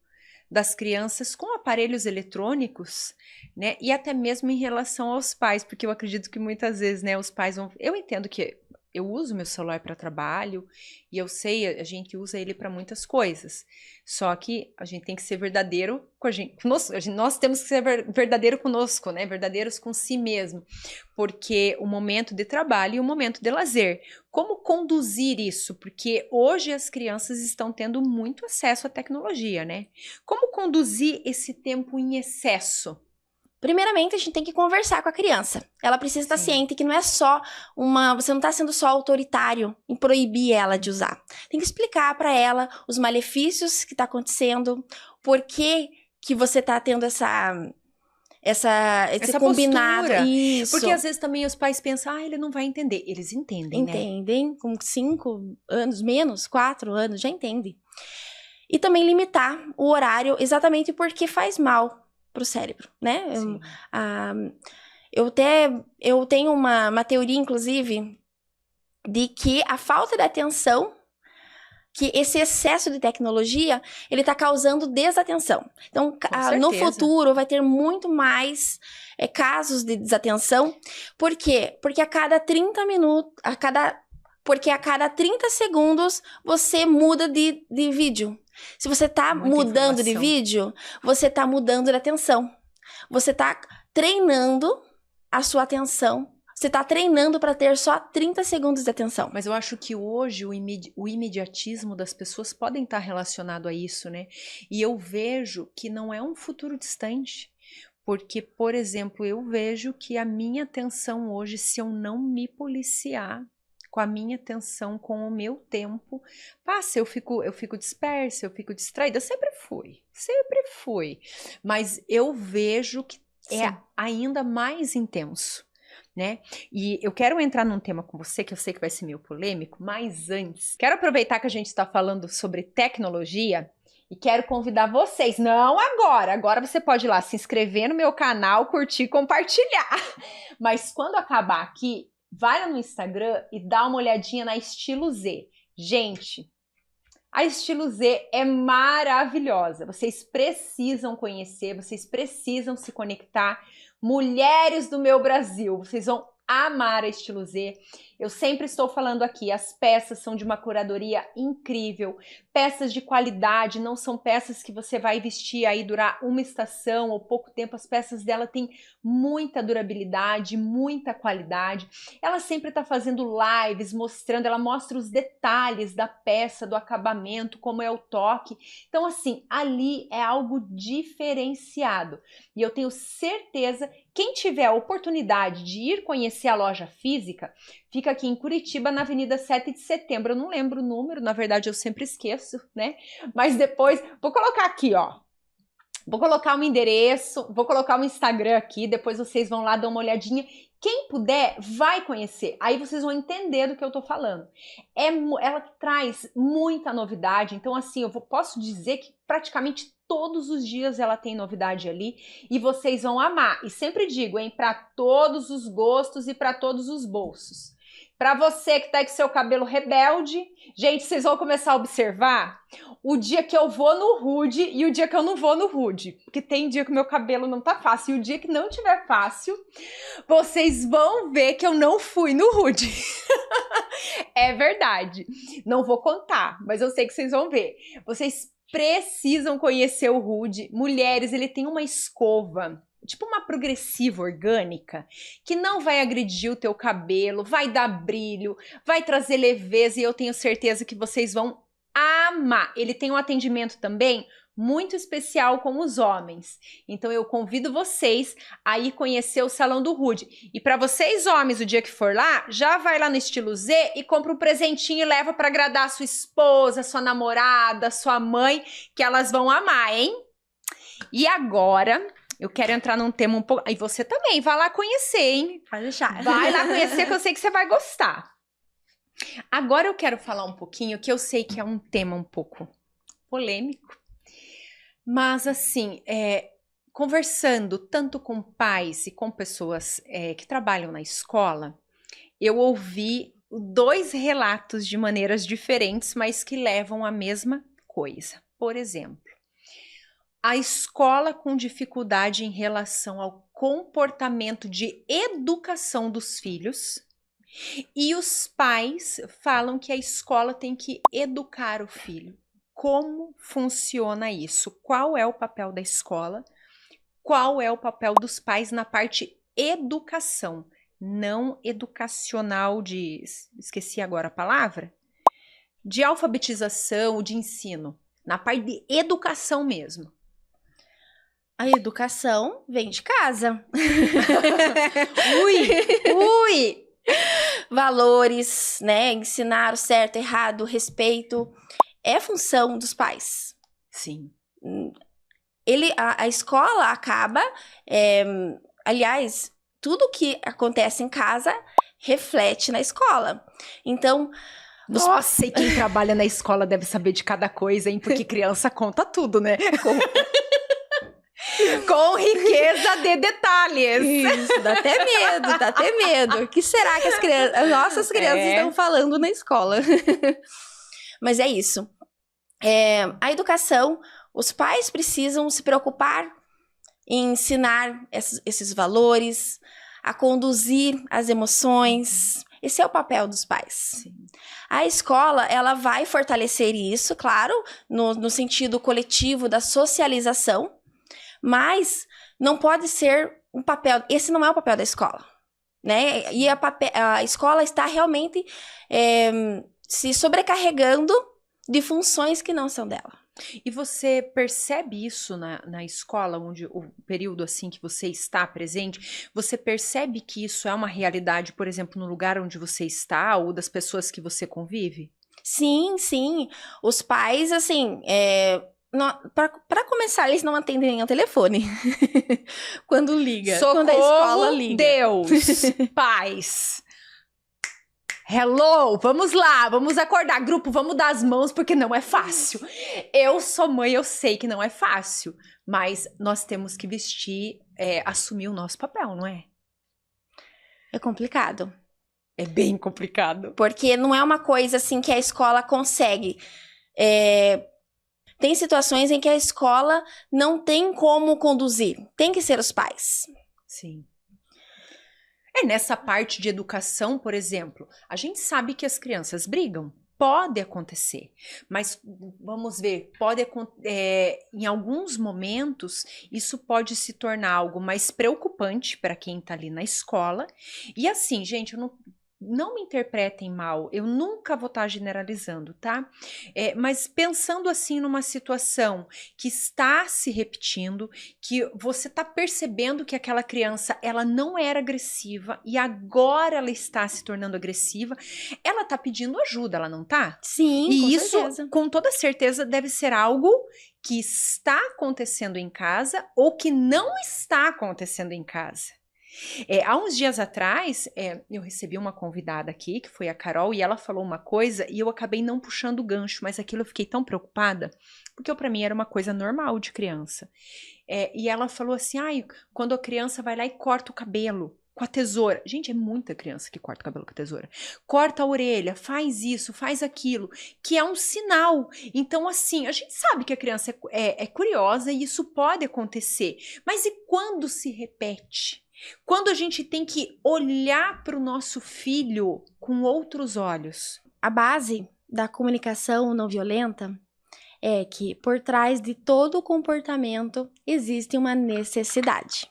das crianças com aparelhos eletrônicos, né, e até mesmo em relação aos pais, porque eu acredito que muitas vezes, né, os pais vão... Eu entendo que eu uso meu celular para trabalho e eu sei, a gente usa ele para muitas coisas. Só que a gente tem que ser verdadeiro com a gente. Nós temos que ser verdadeiro conosco, né? Verdadeiros com si mesmo. Porque o momento de trabalho e o momento de lazer. Como conduzir isso? Porque hoje as crianças estão tendo muito acesso à tecnologia, né? Como conduzir esse tempo em excesso? Primeiramente, a gente tem que conversar com a criança. Ela precisa estar ciente que não é só você não está sendo só autoritário em proibir ela de usar. Tem que explicar para ela os malefícios que está acontecendo, por que você está tendo esse combinado. Postura. Isso. Porque às vezes também os pais pensam, ele não vai entender. Eles entendem, né? Entendem, com 5 anos, menos 4 anos, já entende. E também limitar o horário exatamente porque faz mal pro cérebro, né? Eu tenho uma teoria, inclusive, de que a falta de atenção, que esse excesso de tecnologia, ele tá causando desatenção. Então, no futuro, vai ter muito mais casos de desatenção. Por quê? Porque a cada 30 minutos, porque a cada 30 segundos, você muda de vídeo. Se você tá mudando de vídeo, você tá mudando de atenção. você tá treinando a sua atenção. Você tá treinando para ter só 30 segundos de atenção. Mas eu acho que hoje o imediatismo das pessoas podem estar relacionado a isso, né? E eu vejo que não é um futuro distante. Porque, por exemplo, eu vejo que a minha atenção hoje, se eu não me policiar com a minha atenção, com o meu tempo, passa, eu fico dispersa, eu fico distraída. Sempre fui. Mas eu vejo que é ainda mais intenso, né? E eu quero entrar num tema com você, que eu sei que vai ser meio polêmico, mas antes, quero aproveitar que a gente está falando sobre tecnologia e quero convidar vocês, não agora você pode ir lá se inscrever no meu canal, curtir, compartilhar, mas quando acabar aqui, vai lá no Instagram e dá uma olhadinha na Estilo Z. Gente, a Estilo Z é maravilhosa, vocês precisam conhecer, vocês precisam se conectar. Mulheres do meu Brasil, vocês vão amar a Estilo Z. Eu sempre estou falando aqui, as peças são de uma curadoria incrível, peças de qualidade, não são peças que você vai vestir aí durar uma estação ou pouco tempo, as peças dela têm muita durabilidade, muita qualidade. Ela sempre está fazendo lives, mostrando, ela mostra os detalhes da peça, do acabamento, como é o toque. Então assim, ali é algo diferenciado. E eu tenho certeza, quem tiver a oportunidade de ir conhecer a loja física, fica aqui em Curitiba, na Avenida 7 de Setembro. Eu não lembro o número, na verdade eu sempre esqueço, né? Mas depois, vou colocar aqui, ó. Vou colocar um endereço, vou colocar um Instagram aqui, depois vocês vão lá dar uma olhadinha. Quem puder, vai conhecer. Aí vocês vão entender do que eu tô falando. Ela traz muita novidade, então assim, posso dizer que praticamente todos os dias ela tem novidade ali e vocês vão amar. E sempre digo, hein, para todos os gostos e para todos os bolsos. Para você que tá com seu cabelo rebelde, gente, vocês vão começar a observar o dia que eu vou no Rude e o dia que eu não vou no Rude. Porque tem dia que o meu cabelo não tá fácil e o dia que não tiver fácil, vocês vão ver que eu não fui no Rude. É verdade. Não vou contar, mas eu sei que vocês vão ver. Vocês precisam conhecer o Rude. Mulheres, ele tem uma escova, tipo uma progressiva orgânica, que não vai agredir o teu cabelo, vai dar brilho, vai trazer leveza e eu tenho certeza que vocês vão amar. Ele tem um atendimento também muito especial com os homens. Então eu convido vocês a ir conhecer o Salão do Rude. E para vocês homens, o dia que for lá, já vai lá no Estilo Z e compra um presentinho e leva para agradar a sua esposa, sua namorada, sua mãe, que elas vão amar, hein? E agora eu quero entrar num tema um pouco... E você também, vai lá conhecer, hein? Pode deixar. Vai lá conhecer que eu sei que você vai gostar. Agora eu quero falar um pouquinho, que eu sei que é um tema um pouco polêmico, mas assim, conversando tanto com pais e com pessoas que trabalham na escola, eu ouvi 2 relatos de maneiras diferentes, mas que levam à mesma coisa. Por exemplo, a escola com dificuldade em relação ao comportamento de educação dos filhos e os pais falam que a escola tem que educar o filho. Como funciona isso? Qual é o papel da escola? Qual é o papel dos pais na parte educação? Não educacional de... Esqueci agora a palavra? De alfabetização, de ensino. Na parte de educação mesmo. A educação vem de casa. Ui! Valores, né? Ensinar o certo, errado, respeito. É função dos pais. Sim. A escola acaba... aliás, tudo que acontece em casa reflete na escola. Então... Nossa, e quem trabalha na escola deve saber de cada coisa, hein? Porque criança conta tudo, né? Com riqueza de detalhes. Isso, dá até medo. O que será que as nossas crianças estão falando na escola? Mas é isso. A educação, os pais precisam se preocupar em ensinar esses valores, a conduzir as emoções. Esse é o papel dos pais. Sim. A escola, ela vai fortalecer isso, claro, no sentido coletivo da socialização, mas não pode ser um papel, esse não é o papel da escola, né? E a escola está realmente se sobrecarregando de funções que não são dela. E você percebe isso na escola, onde o período assim que você está presente, você percebe que isso é uma realidade, por exemplo, no lugar onde você está ou das pessoas que você convive? Sim, sim. Os pais, assim, para começar, eles não atendem nem ao telefone quando liga. Socorro, quando a escola liga. Deus, pais. Hello, vamos lá, vamos acordar. Grupo, vamos dar as mãos porque não é fácil. Eu sou mãe, eu sei que não é fácil, mas nós temos que assumir o nosso papel, não é? É complicado. É bem complicado. Porque não é uma coisa assim que a escola consegue. Tem situações em que a escola não tem como conduzir. Tem que ser os pais. Sim. Nessa parte de educação, por exemplo, a gente sabe que as crianças brigam. Pode acontecer, mas vamos ver, em alguns momentos isso pode se tornar algo mais preocupante para quem está ali na escola. E assim, gente, não me interpretem mal, eu nunca vou estar generalizando, tá? Mas pensando assim numa situação que está se repetindo, que você está percebendo que aquela criança, ela não era agressiva e agora ela está se tornando agressiva, ela está pedindo ajuda, ela não tá? Sim, e com isso, certeza. com toda certeza, deve ser algo que está acontecendo em casa ou que não está acontecendo em casa. Há uns dias atrás, eu recebi uma convidada aqui, que foi a Carol, e ela falou uma coisa e eu acabei não puxando o gancho, mas aquilo eu fiquei tão preocupada, porque para mim era uma coisa normal de criança. E ela falou assim, quando a criança vai lá e corta o cabelo com a tesoura. Gente, é muita criança que corta o cabelo com a tesoura. Corta a orelha, faz isso, faz aquilo, que é um sinal. Então, assim, a gente sabe que a criança é curiosa e isso pode acontecer, mas e quando se repete? Quando a gente tem que olhar para o nosso filho com outros olhos. A base da comunicação não violenta é que por trás de todo comportamento existe uma necessidade.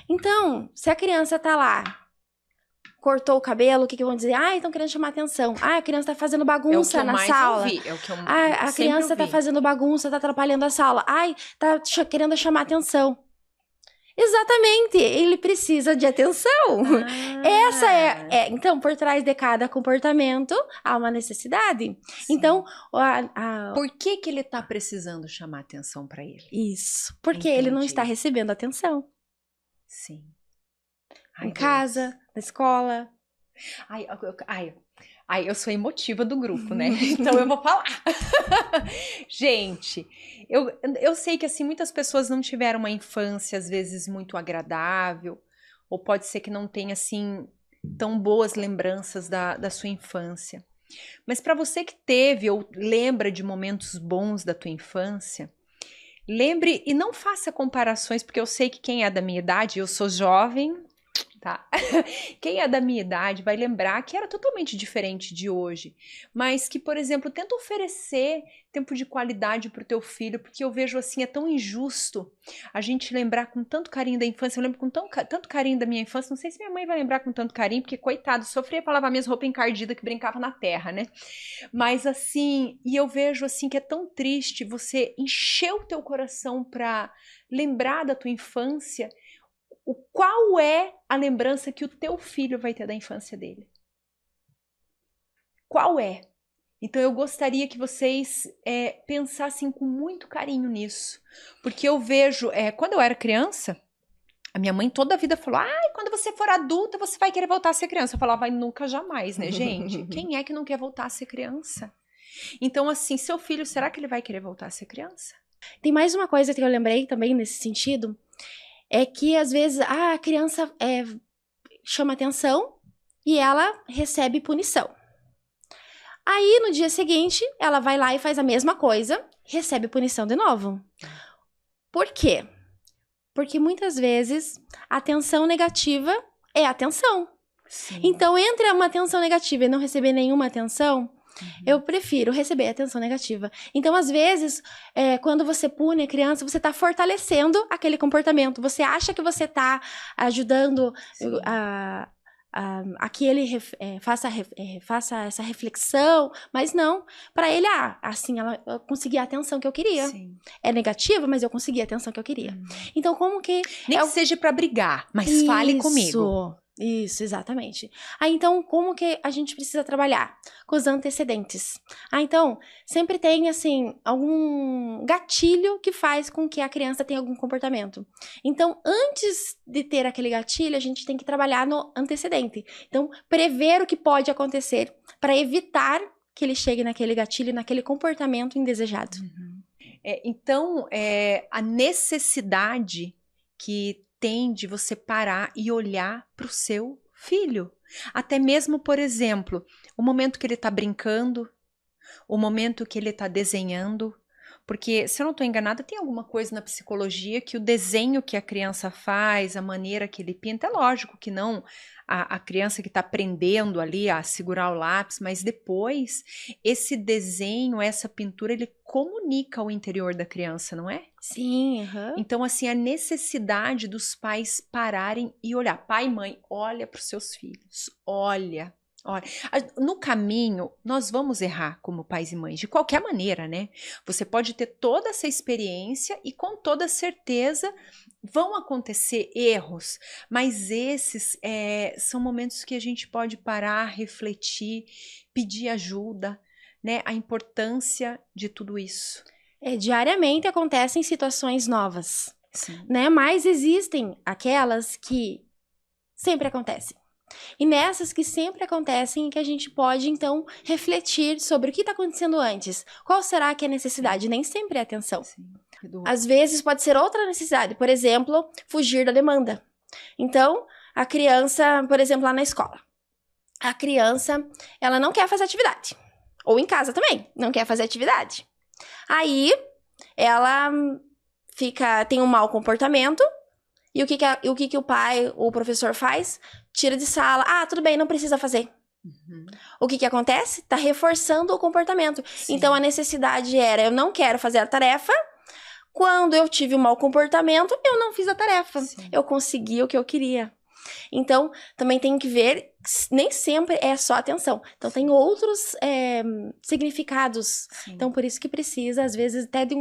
Então, se a criança tá lá, cortou o cabelo, o que vão dizer? Estão querendo chamar atenção. A criança tá fazendo bagunça na sala. É o que eu a criança tá fazendo bagunça, tá atrapalhando a sala. Tá querendo chamar atenção. Exatamente, ele precisa de atenção. Essa então, por trás de cada comportamento há uma necessidade. Sim. Então, por que ele tá precisando chamar atenção para ele? Isso, porque ele não está recebendo atenção. Sim. Em casa, na escola. Eu sou emotiva do grupo, né? Então eu vou falar. Gente, eu sei que assim muitas pessoas não tiveram uma infância às vezes muito agradável, ou pode ser que não tenha assim tão boas lembranças da sua infância. Mas para você que teve ou lembra de momentos bons da tua infância, lembre e não faça comparações, porque eu sei que quem é da minha idade, eu sou jovem, tá? Quem é da minha idade vai lembrar que era totalmente diferente de hoje, mas que, por exemplo, tenta oferecer tempo de qualidade para o teu filho, porque eu vejo assim, é tão injusto a gente lembrar com tanto carinho da infância. Eu lembro com tanto carinho da minha infância, não sei se minha mãe vai lembrar com tanto carinho, porque coitado, sofria para lavar minhas roupas encardidas que brincava na terra, né? Mas assim, e eu vejo assim que é tão triste você encher o teu coração para lembrar da tua infância. Qual é a lembrança que o teu filho vai ter da infância dele? Qual é? Então eu gostaria que vocês pensassem com muito carinho nisso. Porque eu vejo, quando eu era criança, a minha mãe toda a vida falou, quando você for adulta você vai querer voltar a ser criança. Eu falava, nunca jamais, né, gente? Quem é que não quer voltar a ser criança? Então assim, seu filho, será que ele vai querer voltar a ser criança? Tem mais uma coisa que eu lembrei também nesse sentido, é que às vezes a criança chama atenção e ela recebe punição. Aí no dia seguinte ela vai lá e faz a mesma coisa, recebe punição de novo. Por quê? Porque muitas vezes a atenção negativa é atenção. Sim. Então, entre uma atenção negativa e não receber nenhuma atenção, Eu prefiro receber atenção negativa. Então, às vezes, quando você pune a criança, você está fortalecendo aquele comportamento. Você acha que você está ajudando a que ele faça essa reflexão, mas não. Para ele, assim, eu consegui a atenção que eu queria. Sim. É negativa, mas eu consegui a atenção que eu queria. Então, como que... Nem que seja para brigar, mas fale comigo. Isso, exatamente. Então, como que a gente precisa trabalhar? Com os antecedentes. Então, sempre tem, assim, algum gatilho que faz com que a criança tenha algum comportamento. Então, antes de ter aquele gatilho, a gente tem que trabalhar no antecedente. Então, prever o que pode acontecer para evitar que ele chegue naquele gatilho, naquele comportamento indesejado. Então, a necessidade que tem de você parar e olhar para o seu filho. Até mesmo, por exemplo, o momento que ele está brincando, o momento que ele está desenhando. Porque, se eu não estou enganada, tem alguma coisa na psicologia que o desenho que a criança faz, a maneira que ele pinta, é lógico que não a criança que está aprendendo ali a segurar o lápis, mas depois esse desenho, essa pintura, ele comunica o interior da criança, não é? Sim, Então, assim, a necessidade dos pais pararem e olhar. Pai e mãe, olha para os seus filhos, olha. No caminho, nós vamos errar como pais e mães, de qualquer maneira, né? Você pode ter toda essa experiência e com toda certeza vão acontecer erros, mas esses são momentos que a gente pode parar, refletir, pedir ajuda, né? A importância de tudo isso. Diariamente acontecem situações novas, Sim. né? Mas existem aquelas que sempre acontecem. E nessas que sempre acontecem, que a gente pode, então, refletir sobre o que está acontecendo antes. Qual será que é a necessidade? Nem sempre é atenção. Sim. Às vezes pode ser outra necessidade. Por exemplo, fugir da demanda. Então, a criança, por exemplo, lá na escola. A criança, ela não quer fazer atividade. Ou em casa também, não quer fazer atividade. Aí, ela tem um mau comportamento. E o que o pai, o professor faz? Tira de sala. Tudo bem, não precisa fazer. O que acontece? Tá reforçando o comportamento. Sim. Então, a necessidade era, eu não quero fazer a tarefa. Quando eu tive um mau comportamento, eu não fiz a tarefa. Sim. Eu consegui o que eu queria. Então, também tem que ver, nem sempre é só atenção. Então, tem outros significados. Sim. Então, por isso que precisa, às vezes, até de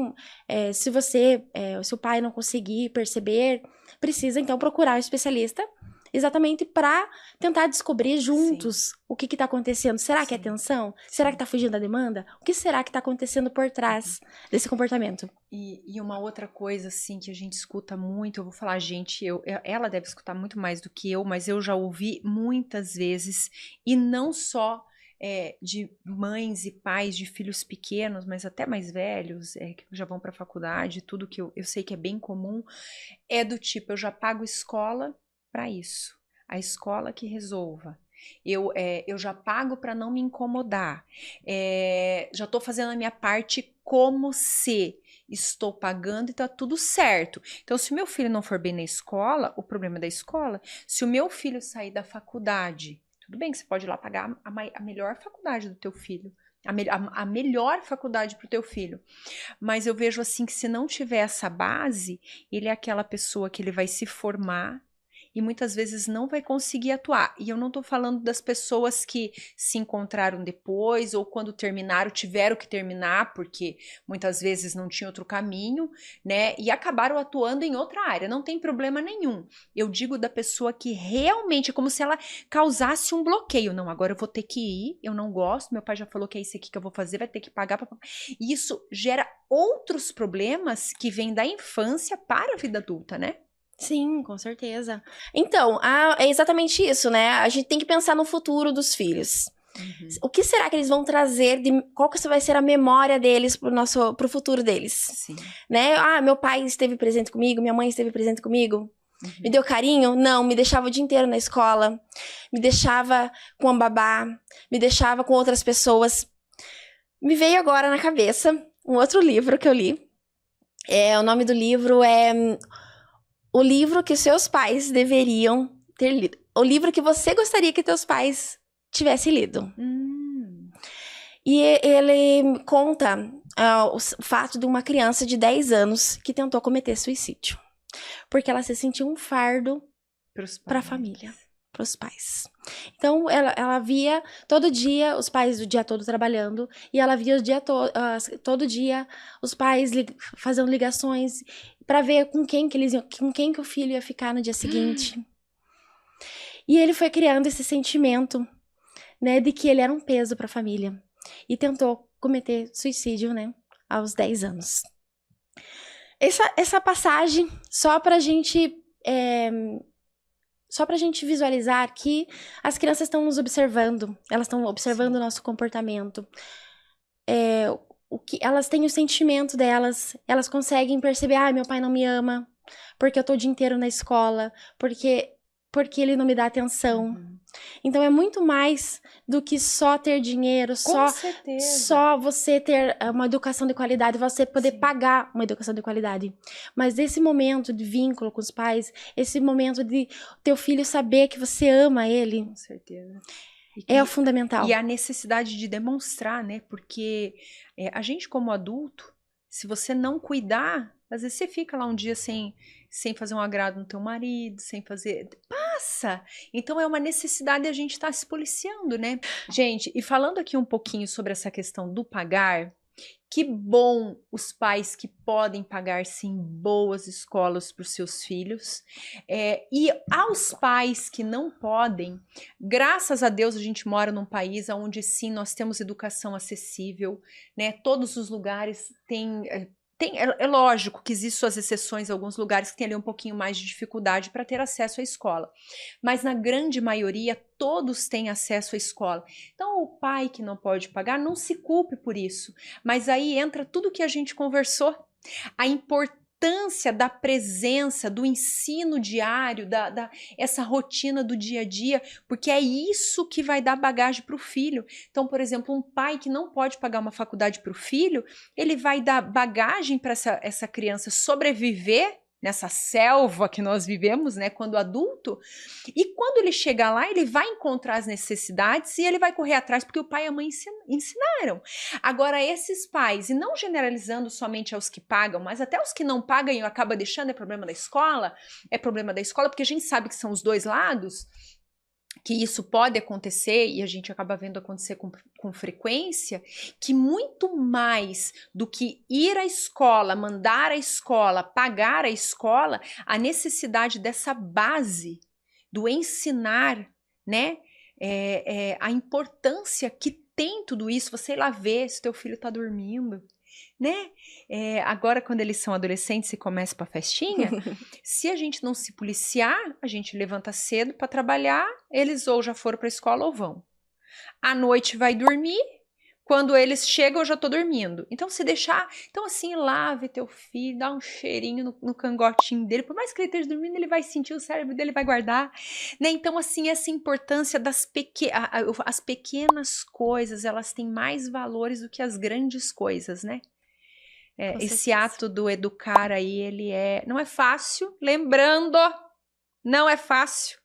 se o pai não conseguir perceber, precisa, então, procurar um especialista, exatamente para tentar descobrir juntos. Sim. O que está acontecendo. Será que é atenção? Será que está fugindo da demanda? O que será que está acontecendo por trás desse comportamento? E uma outra coisa, assim, que a gente escuta muito, eu vou falar, gente, ela deve escutar muito mais do que eu, mas eu já ouvi muitas vezes, e não só de mães e pais de filhos pequenos, mas até mais velhos, que já vão para a faculdade, tudo que eu sei que é bem comum, é do tipo, eu já pago escola para isso, a escola que resolva. Eu já pago para não me incomodar, já estou fazendo a minha parte como se estou pagando e está tudo certo. Então, se o meu filho não for bem na escola, o problema é da escola. Se o meu filho sair da faculdade, tudo bem que você pode ir lá pagar a melhor faculdade do teu filho, a melhor faculdade para o teu filho. Mas eu vejo assim que se não tiver essa base, ele é aquela pessoa que ele vai se formar e muitas vezes não vai conseguir atuar. E eu não estou falando das pessoas que se encontraram depois ou quando terminaram, tiveram que terminar porque muitas vezes não tinha outro caminho, né? E acabaram atuando em outra área, não tem problema nenhum. Eu digo da pessoa que realmente é como se ela causasse um bloqueio. Não, agora eu vou ter que ir, eu não gosto, meu pai já falou que é isso aqui que eu vou fazer, vai ter que pagar. E isso gera outros problemas que vêm da infância para a vida adulta, né? Sim, com certeza. Então, é exatamente isso, né? A gente tem que pensar no futuro dos filhos. Uhum. O que será que eles vão trazer? Qual que vai ser a memória deles pro futuro deles? Sim. Né? Meu pai esteve presente comigo, minha mãe esteve presente comigo. Uhum. Me deu carinho? Não, me deixava o dia inteiro na escola. Me deixava com a babá. Me deixava com outras pessoas. Me veio agora na cabeça um outro livro que eu li. O nome do livro é... O livro que seus pais deveriam ter lido. O livro que você gostaria que teus pais tivessem lido. E ele conta o fato de uma criança de 10 anos que tentou cometer suicídio. Porque ela se sentiu um fardo para a família, para os pais. Então, ela via todo dia os pais o dia todo trabalhando, e ela via o dia todo dia os pais fazendo ligações para ver com quem que o filho ia ficar no dia seguinte. E ele foi criando esse sentimento, né, de que ele era um peso para a família, e tentou cometer suicídio, né, aos 10 anos. Essa passagem, só pra gente visualizar que as crianças estão nos observando, elas estão observando o nosso comportamento. Elas têm o sentimento delas, elas conseguem perceber, meu pai não me ama, porque eu tô o dia inteiro na escola, porque ele não me dá atenção. Então é muito mais do que só ter dinheiro, só você ter uma educação de qualidade, você poder pagar uma educação de qualidade. Mas esse momento de vínculo com os pais, esse momento de teu filho saber que você ama ele, com certeza, é o fundamental. E a necessidade de demonstrar, né? Porque a gente como adulto, se você não cuidar, às vezes você fica lá um dia sem fazer um agrado no teu marido, sem fazer... Passa! Então é uma necessidade a gente estar se policiando, né? Gente, e falando aqui um pouquinho sobre essa questão do pagar, que bom os pais que podem pagar, sim, boas escolas para os seus filhos. E aos pais que não podem, graças a Deus a gente mora num país onde, sim, nós temos educação acessível, né? Todos os lugares têm... É lógico que existem suas exceções, alguns lugares que têm ali um pouquinho mais de dificuldade para ter acesso à escola. Mas na grande maioria, todos têm acesso à escola. Então, o pai que não pode pagar, não se culpe por isso. Mas aí entra tudo que a gente conversou. A importância da presença, do ensino diário, essa rotina do dia a dia, porque é isso que vai dar bagagem para o filho. Então, por exemplo, um pai que não pode pagar uma faculdade para o filho, ele vai dar bagagem para essa criança sobreviver nessa selva que nós vivemos, né, quando adulto, e quando ele chegar lá, ele vai encontrar as necessidades e ele vai correr atrás, porque o pai e a mãe ensinaram. Agora, esses pais, e não generalizando somente aos que pagam, mas até os que não pagam e acaba deixando, é problema da escola, porque a gente sabe que são os dois lados, que isso pode acontecer, e a gente acaba vendo acontecer com frequência, que muito mais do que ir à escola, mandar a escola, pagar a escola, a necessidade dessa base do ensinar, né? A importância que tem tudo isso, você ir lá ver se teu filho tá dormindo, né? Agora, quando eles são adolescentes e começam pra festinha, se a gente não se policiar, a gente levanta cedo para trabalhar, eles ou já foram pra escola ou vão. À noite vai dormir, quando eles chegam eu já tô dormindo. Então, se deixar... Então, assim, lave teu filho, dá um cheirinho no cangotinho dele, por mais que ele esteja dormindo, ele vai sentir, o cérebro dele vai guardar, né? Então, assim, essa importância as pequenas coisas, elas têm mais valores do que as grandes coisas, né? Esse ato do educar aí, não é fácil, lembrando, não é fácil,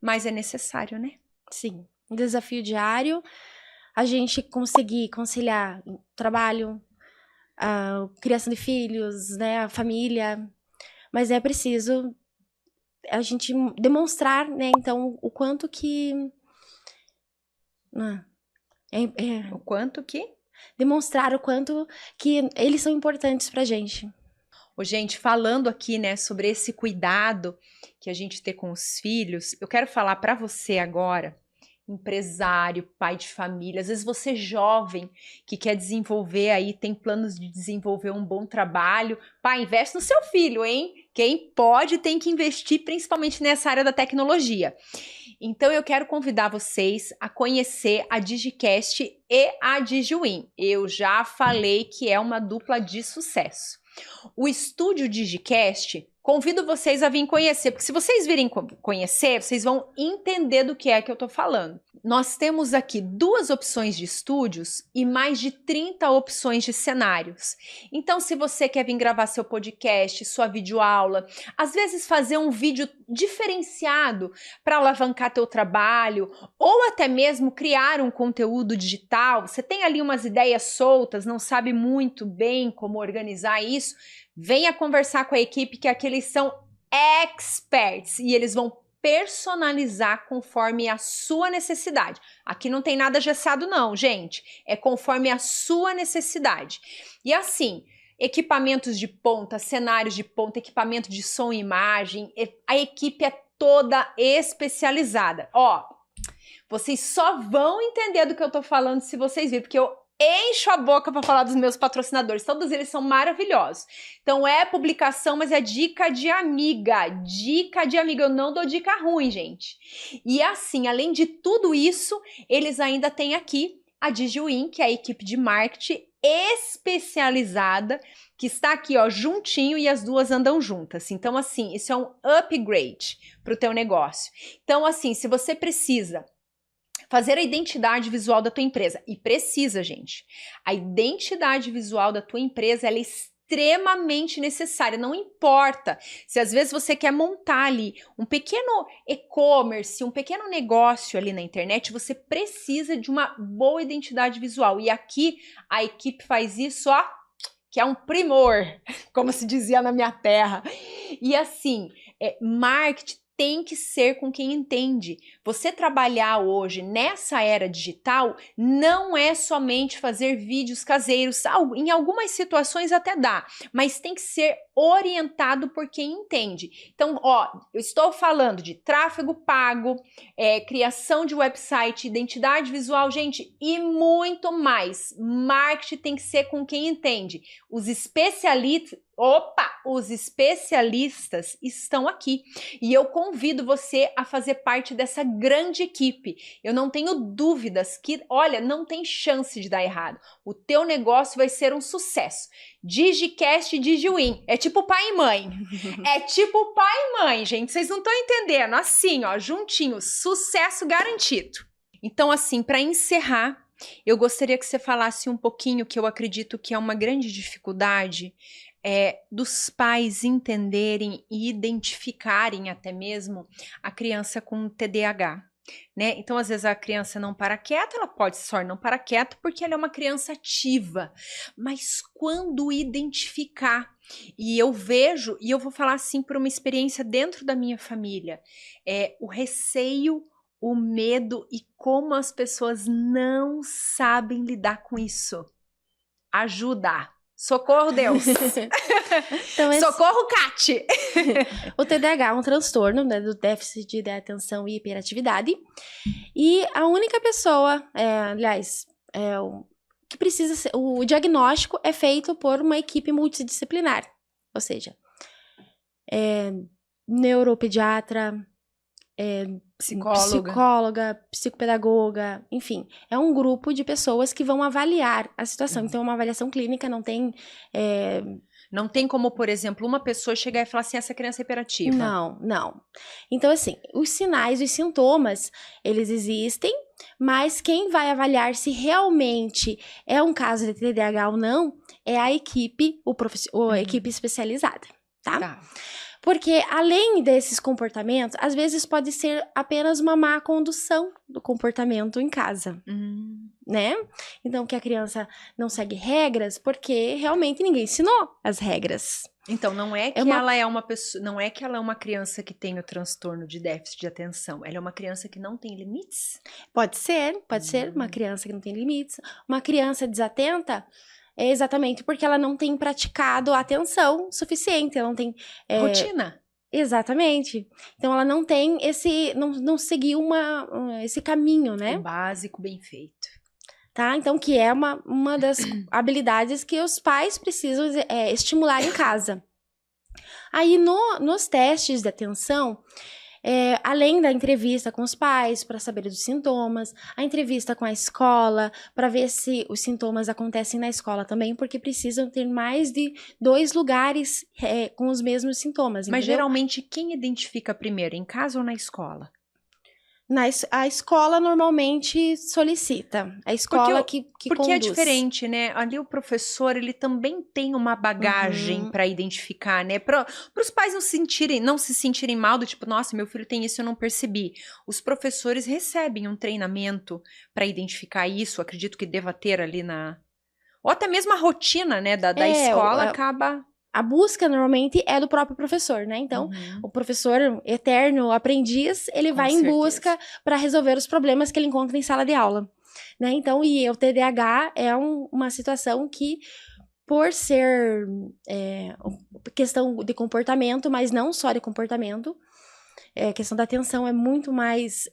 mas é necessário, né? Sim, um desafio diário, a gente conseguir conciliar trabalho, a criação de filhos, né, a família, mas é preciso a gente demonstrar, né, então, o quanto que... O quanto que... Demonstrar o quanto que eles são importantes pra gente. Gente, falando aqui, né, sobre esse cuidado que a gente tem com os filhos, eu quero falar para você agora, empresário, pai de família, às vezes você jovem que quer desenvolver aí, tem planos de desenvolver um bom trabalho, pai, investe no seu filho, hein? Quem pode tem que investir, principalmente nessa área da tecnologia. Então eu quero convidar vocês a conhecer a Digicast e a DigiWin. Eu já falei que é uma dupla de sucesso. O estúdio Digicast, convido vocês a virem conhecer, porque se vocês virem conhecer, vocês vão entender do que é que eu tô falando. nós temos aqui 2 opções de estúdios e mais de 30 opções de cenários. Então, se você quer vir gravar seu podcast, sua videoaula, às vezes fazer um vídeo diferenciado para alavancar teu trabalho, ou até mesmo criar um conteúdo digital, você tem ali umas ideias soltas, não sabe muito bem como organizar isso, venha conversar com a equipe, que aqui eles são experts e eles vão personalizar conforme a sua necessidade. Aqui não tem nada engessado não, gente. É conforme a sua necessidade. E assim, equipamentos de ponta, cenários de ponta, equipamento de som e imagem, a equipe é toda especializada. Ó, vocês só vão entender do que eu tô falando se vocês virem, porque eu encho a boca para falar dos meus patrocinadores, todos eles são maravilhosos. Então é publicação, mas é dica de amiga, eu não dou dica ruim, gente. E assim, além de tudo isso, eles ainda têm aqui a DigiWin, que é a equipe de marketing especializada, que está aqui, ó, juntinho, e as duas andam juntas. Então assim, isso é um upgrade para o teu negócio. Então assim, se você precisa fazer a identidade visual da tua empresa. E precisa, gente. A identidade visual da tua empresa, ela é extremamente necessária. Não importa se às vezes você quer montar ali um pequeno e-commerce, um pequeno negócio ali na internet, você precisa de uma boa identidade visual. E aqui a equipe faz isso, ó, que é um primor, como se dizia na minha terra. E assim, marketing tem que ser com quem entende. Você trabalhar hoje nessa era digital não é somente fazer vídeos caseiros. Em algumas situações até dá, mas tem que ser orientado por quem entende. Então, ó, eu estou falando de tráfego pago, criação de website, identidade visual, gente, e muito mais. Marketing tem que ser com quem entende. Os especialistas estão aqui e eu convido você a fazer parte dessa grande equipe. Eu não tenho dúvidas que, olha, não tem chance de dar errado. O teu negócio vai ser um sucesso. DigiCast e DigiWin. É tipo pai e mãe. É tipo pai e mãe, gente. Vocês não estão entendendo. Assim, ó, juntinhos, sucesso garantido. Então, assim, para encerrar, eu gostaria que você falasse um pouquinho, que eu acredito que é uma grande dificuldade, dos pais entenderem e identificarem até mesmo a criança com TDAH, né? Então, às vezes a criança não para quieta, ela pode só não parar quieta porque ela é uma criança ativa, mas quando identificar, e eu vejo, e eu vou falar assim por uma experiência dentro da minha família, o receio, o medo e como as pessoas não sabem lidar com isso. Ajuda! Socorro, Deus! Então, socorro, Cate! O TDAH é um transtorno, né, do déficit de atenção e hiperatividade. E a única pessoa, que precisa ser, o diagnóstico é feito por uma equipe multidisciplinar. Ou seja, neuropediatra, psicóloga, psicopedagoga, enfim, é um grupo de pessoas que vão avaliar a situação. Então, é uma avaliação clínica, não tem... Não tem como, por exemplo, uma pessoa chegar e falar assim, essa criança é hiperativa. Não. Então, assim, os sinais, os sintomas, eles existem, mas quem vai avaliar se realmente é um caso de TDAH ou não é a equipe, a equipe especializada, tá? Porque, além desses comportamentos, às vezes pode ser apenas uma má condução do comportamento em casa, né? Então, que a criança não segue regras porque realmente ninguém ensinou as regras. Então, não é que ela é uma pessoa, não é que ela é uma criança que tem o transtorno de déficit de atenção. Ela é uma criança que não tem limites? Pode ser uma criança que não tem limites. Uma criança desatenta é exatamente porque ela não tem praticado a atenção suficiente, ela não tem... rotina. Exatamente. Então, ela não tem não seguiu esse caminho, né? O básico bem feito. Tá? Então, que é uma das habilidades que os pais precisam estimular em casa. Aí, nos testes de atenção... além da entrevista com os pais, para saber dos sintomas, a entrevista com a escola, para ver se os sintomas acontecem na escola também, porque precisam ter mais de 2 lugares com os mesmos sintomas, Mas entendeu? geralmente, quem identifica primeiro, em casa ou na escola? A escola normalmente solicita. A escola que Porque conduz. é diferente, né? Ali o professor, ele também tem uma bagagem para identificar, né? Para os pais não se sentirem mal do tipo, nossa, meu filho tem isso, eu não percebi. Os professores recebem um treinamento para identificar isso, acredito que deva ter ali ou até mesmo a rotina, né, da escola acaba... A busca, normalmente, é do próprio professor, né? Então, o professor eterno aprendiz, ele vai em busca para resolver os problemas que ele encontra em sala de aula, né? Então, e o TDAH é uma situação que, por ser questão de comportamento, mas não só de comportamento, a questão da atenção é muito mais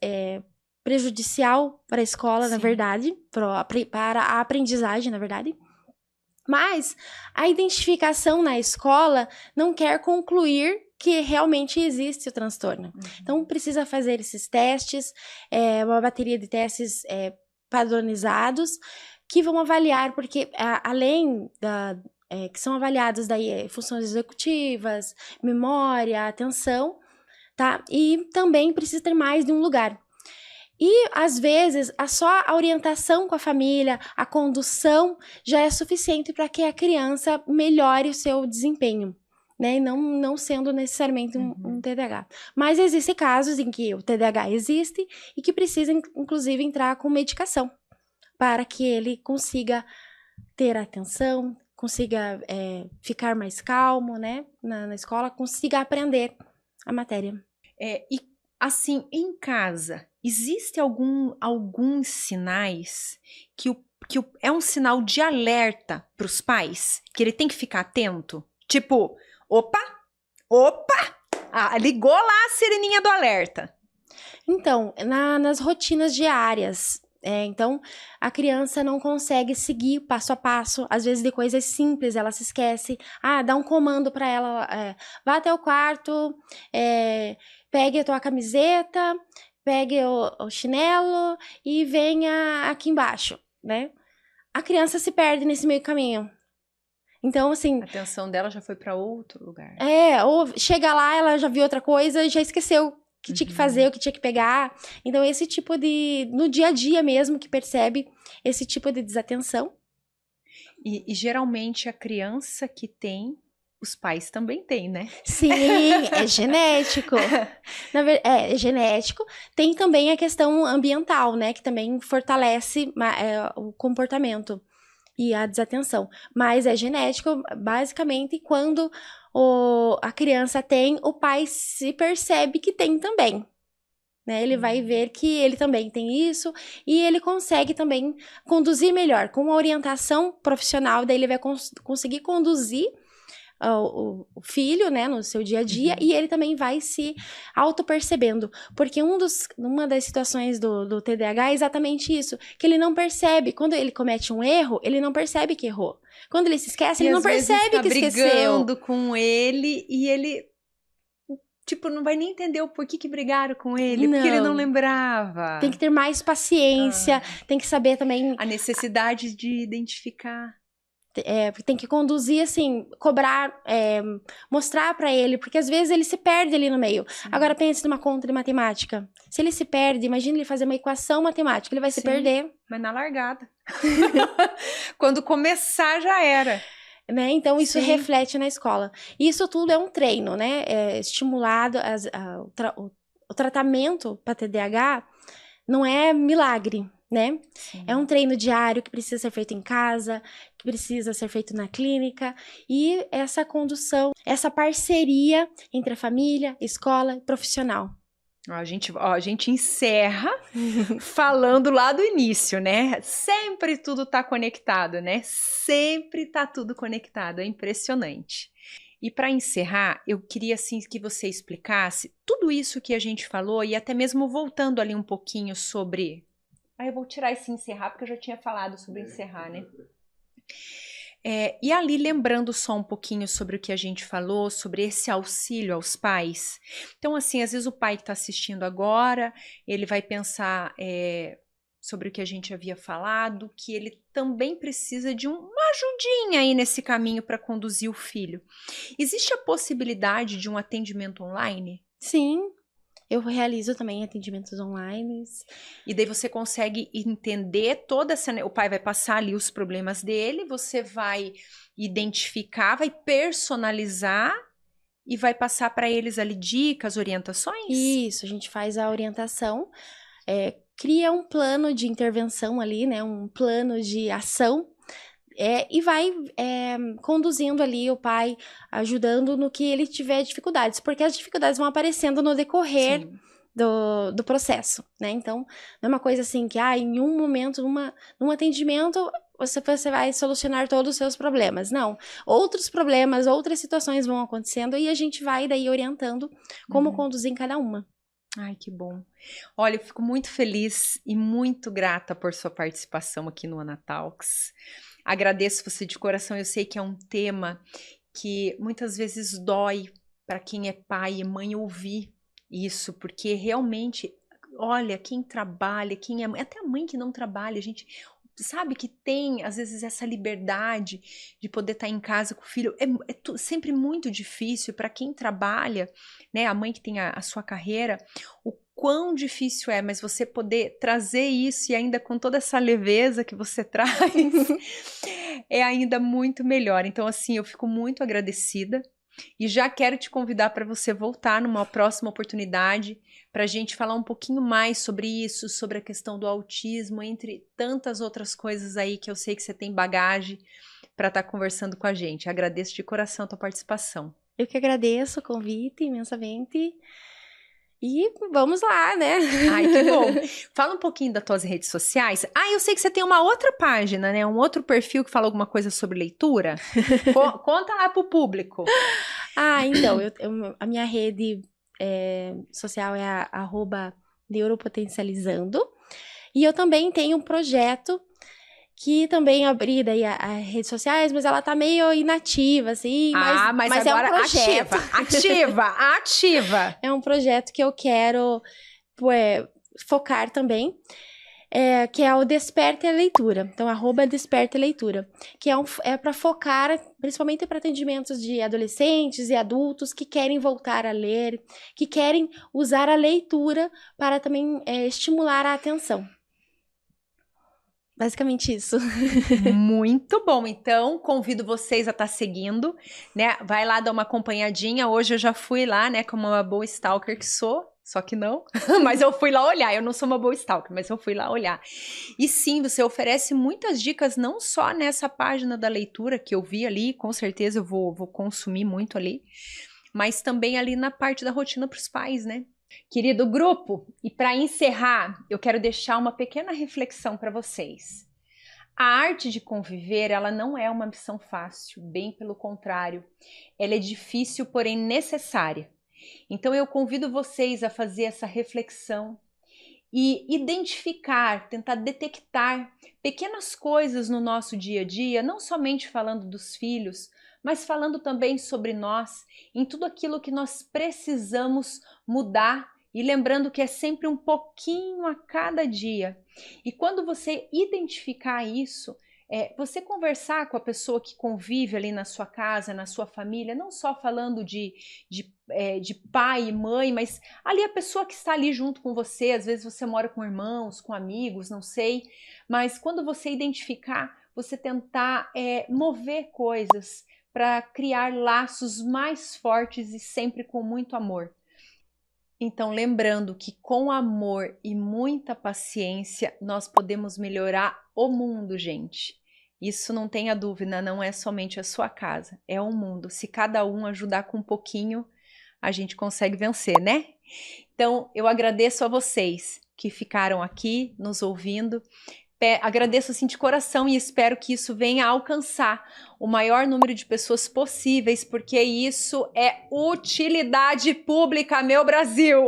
prejudicial para a escola, na verdade, para a aprendizagem, na verdade. Mas a identificação na escola não quer concluir que realmente existe o transtorno. Então, precisa fazer esses testes, uma bateria de testes padronizados, que vão avaliar, porque além que são avaliados daí funções executivas, memória, atenção, tá? E também precisa ter mais de um lugar. E, às vezes, só a orientação com a família, a condução, já é suficiente para que a criança melhore o seu desempenho, né? Não sendo necessariamente um TDAH. Mas existem casos em que o TDAH existe e que precisa, inclusive, entrar com medicação para que ele consiga ter atenção, consiga ficar mais calmo, né? Na escola, consiga aprender a matéria. E, assim, em casa... Existe alguns sinais que é um sinal de alerta para os pais? Que ele tem que ficar atento? Tipo, opa! Ligou lá a sireninha do alerta. Então, nas rotinas diárias, então a criança não consegue seguir passo a passo, às vezes de coisas simples, ela se esquece. Dá um comando para ela, vá até o quarto, pegue a tua camiseta, pegue o chinelo e venha aqui embaixo, né? A criança se perde nesse meio caminho. Então, assim... A atenção dela já foi para outro lugar. Ou chega lá, ela já viu outra coisa e já esqueceu o que tinha que fazer, o que tinha que pegar. Então, esse tipo no dia a dia mesmo, que percebe esse tipo de desatenção. E geralmente a criança que tem... Os pais também têm, né? Sim, é genético. É genético. Tem também a questão ambiental, né? Que também fortalece o comportamento e a desatenção. Mas é genético, basicamente, quando a criança tem, o pai se percebe que tem também. Né? Ele vai ver que ele também tem isso e ele consegue também conduzir melhor. Com a orientação profissional, daí ele vai conseguir conduzir o filho, né, no seu dia a dia, e ele também vai se auto-percebendo, porque uma das situações do TDAH é exatamente isso, que ele não percebe, quando ele comete um erro, ele não percebe que errou. Quando ele se esquece, ele não percebe que esqueceu. Brigando com ele e ele, tipo, não vai nem entender o porquê que brigaram com ele, porque ele não lembrava. Tem que ter mais paciência, tem que saber também... A necessidade de identificar... tem que conduzir, assim, cobrar, mostrar pra ele, porque às vezes ele se perde ali no meio. Sim. Agora pense numa conta de matemática. Se ele se perde, imagine ele fazer uma equação matemática, ele vai se perder. Mas na largada. Quando começar, já era. Né? Então, isso reflete na escola. Isso tudo é um treino, né? Estimulado, o tratamento para TDAH não é milagre, né? Sim. É um treino diário que precisa ser feito em casa, que precisa ser feito na clínica, e essa condução, essa parceria entre a família, escola e profissional. A gente encerra falando lá do início, né? Sempre tudo tá conectado, né? Sempre tá tudo conectado, é impressionante. E para encerrar, eu queria assim que você explicasse tudo isso que a gente falou e até mesmo voltando ali um pouquinho sobre... eu vou tirar esse encerrar porque eu já tinha falado sobre encerrar, né? E ali lembrando só um pouquinho sobre o que a gente falou, sobre esse auxílio aos pais. Então, assim, às vezes o pai que está assistindo agora, ele vai pensar sobre o que a gente havia falado, que ele também precisa de uma ajudinha aí nesse caminho para conduzir o filho. Existe a possibilidade de um atendimento online? Sim, Eu realizo também atendimentos online. E daí você consegue entender toda essa... O pai vai passar ali os problemas dele, você vai identificar, vai personalizar e vai passar para eles ali dicas, orientações? Isso, a gente faz a orientação, cria um plano de intervenção ali, né? Um plano de ação. E vai conduzindo ali o pai, ajudando no que ele tiver dificuldades, porque as dificuldades vão aparecendo no decorrer do processo, né? Então, não é uma coisa assim que, em um momento, num atendimento, você vai solucionar todos os seus problemas. Não. Outros problemas, outras situações vão acontecendo e a gente vai daí orientando como conduzir em cada uma. Ai, que bom. Olha, eu fico muito feliz e muito grata por sua participação aqui no Ana Talks. Agradeço você de coração, eu sei que é um tema que muitas vezes dói para quem é pai e mãe ouvir isso, porque realmente, olha, quem trabalha, quem é mãe, até a mãe que não trabalha, a gente sabe que tem, às vezes, essa liberdade de poder estar em casa com o filho, é sempre muito difícil para quem trabalha, né, a mãe que tem a sua carreira, o quão difícil é, mas você poder trazer isso e ainda com toda essa leveza que você traz, é ainda muito melhor. Então, assim, eu fico muito agradecida e já quero te convidar para você voltar numa próxima oportunidade para a gente falar um pouquinho mais sobre isso, sobre a questão do autismo, entre tantas outras coisas aí que eu sei que você tem bagagem para estar conversando com a gente. Agradeço de coração a tua participação. Eu que agradeço o convite imensamente. E vamos lá, né? Ai, que bom. Fala um pouquinho das tuas redes sociais. Eu sei que você tem uma outra página, né? Um outro perfil que fala alguma coisa sobre leitura. Conta lá pro público. Então, a minha rede social é a @neuropotencializando. E eu também tenho um projeto que também abri daí as redes sociais, mas ela tá meio inativa, assim. Mas agora é um projeto. Ativa. É um projeto que eu quero focar também, que é o Desperta a Leitura. Então, @Desperta a Leitura. Que é para focar, principalmente para atendimentos de adolescentes e adultos que querem voltar a ler, que querem usar a leitura para também estimular a atenção. Basicamente isso. Muito bom. Então, convido vocês a estar seguindo, né? Vai lá dar uma acompanhadinha. Hoje eu já fui lá, né? Como uma boa stalker que sou. Só que não. Mas eu fui lá olhar. Eu não sou uma boa stalker, mas eu fui lá olhar. E sim, você oferece muitas dicas, não só nessa página da leitura que eu vi ali. Com certeza eu vou consumir muito ali. Mas também ali na parte da rotina para os pais, né? Querido grupo, e para encerrar, eu quero deixar uma pequena reflexão para vocês. A arte de conviver, ela não é uma missão fácil, bem pelo contrário. Ela é difícil, porém necessária. Então eu convido vocês a fazer essa reflexão e identificar, tentar detectar pequenas coisas no nosso dia a dia, não somente falando dos filhos, mas falando também sobre nós, em tudo aquilo que nós precisamos mudar e lembrando que é sempre um pouquinho a cada dia. E quando você identificar isso, você conversar com a pessoa que convive ali na sua casa, na sua família, não só falando de pai e mãe, mas ali a pessoa que está ali junto com você, às vezes você mora com irmãos, com amigos, não sei, mas quando você identificar, você tentar mover coisas, para criar laços mais fortes e sempre com muito amor. Então, lembrando que com amor e muita paciência, nós podemos melhorar o mundo, gente. Isso não tenha dúvida, não é somente a sua casa, é o mundo. Se cada um ajudar com um pouquinho, a gente consegue vencer, né? Então, eu agradeço a vocês que ficaram aqui nos ouvindo. Agradeço assim de coração e espero que isso venha a alcançar o maior número de pessoas possíveis, porque isso é utilidade pública, meu Brasil!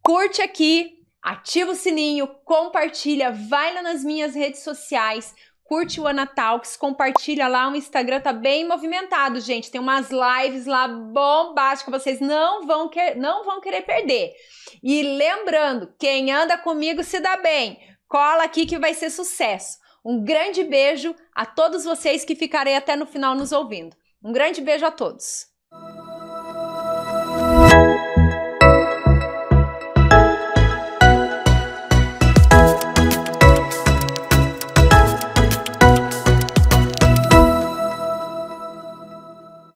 Curte aqui, ativa o sininho, compartilha, vai lá nas minhas redes sociais, curte o Ana Talks, compartilha lá, o Instagram tá bem movimentado, gente, tem umas lives lá bombásticas, vocês não vão querer perder. E lembrando, quem anda comigo se dá bem. Cola aqui que vai ser sucesso. Um grande beijo a todos vocês que ficarem até no final nos ouvindo. Um grande beijo a todos.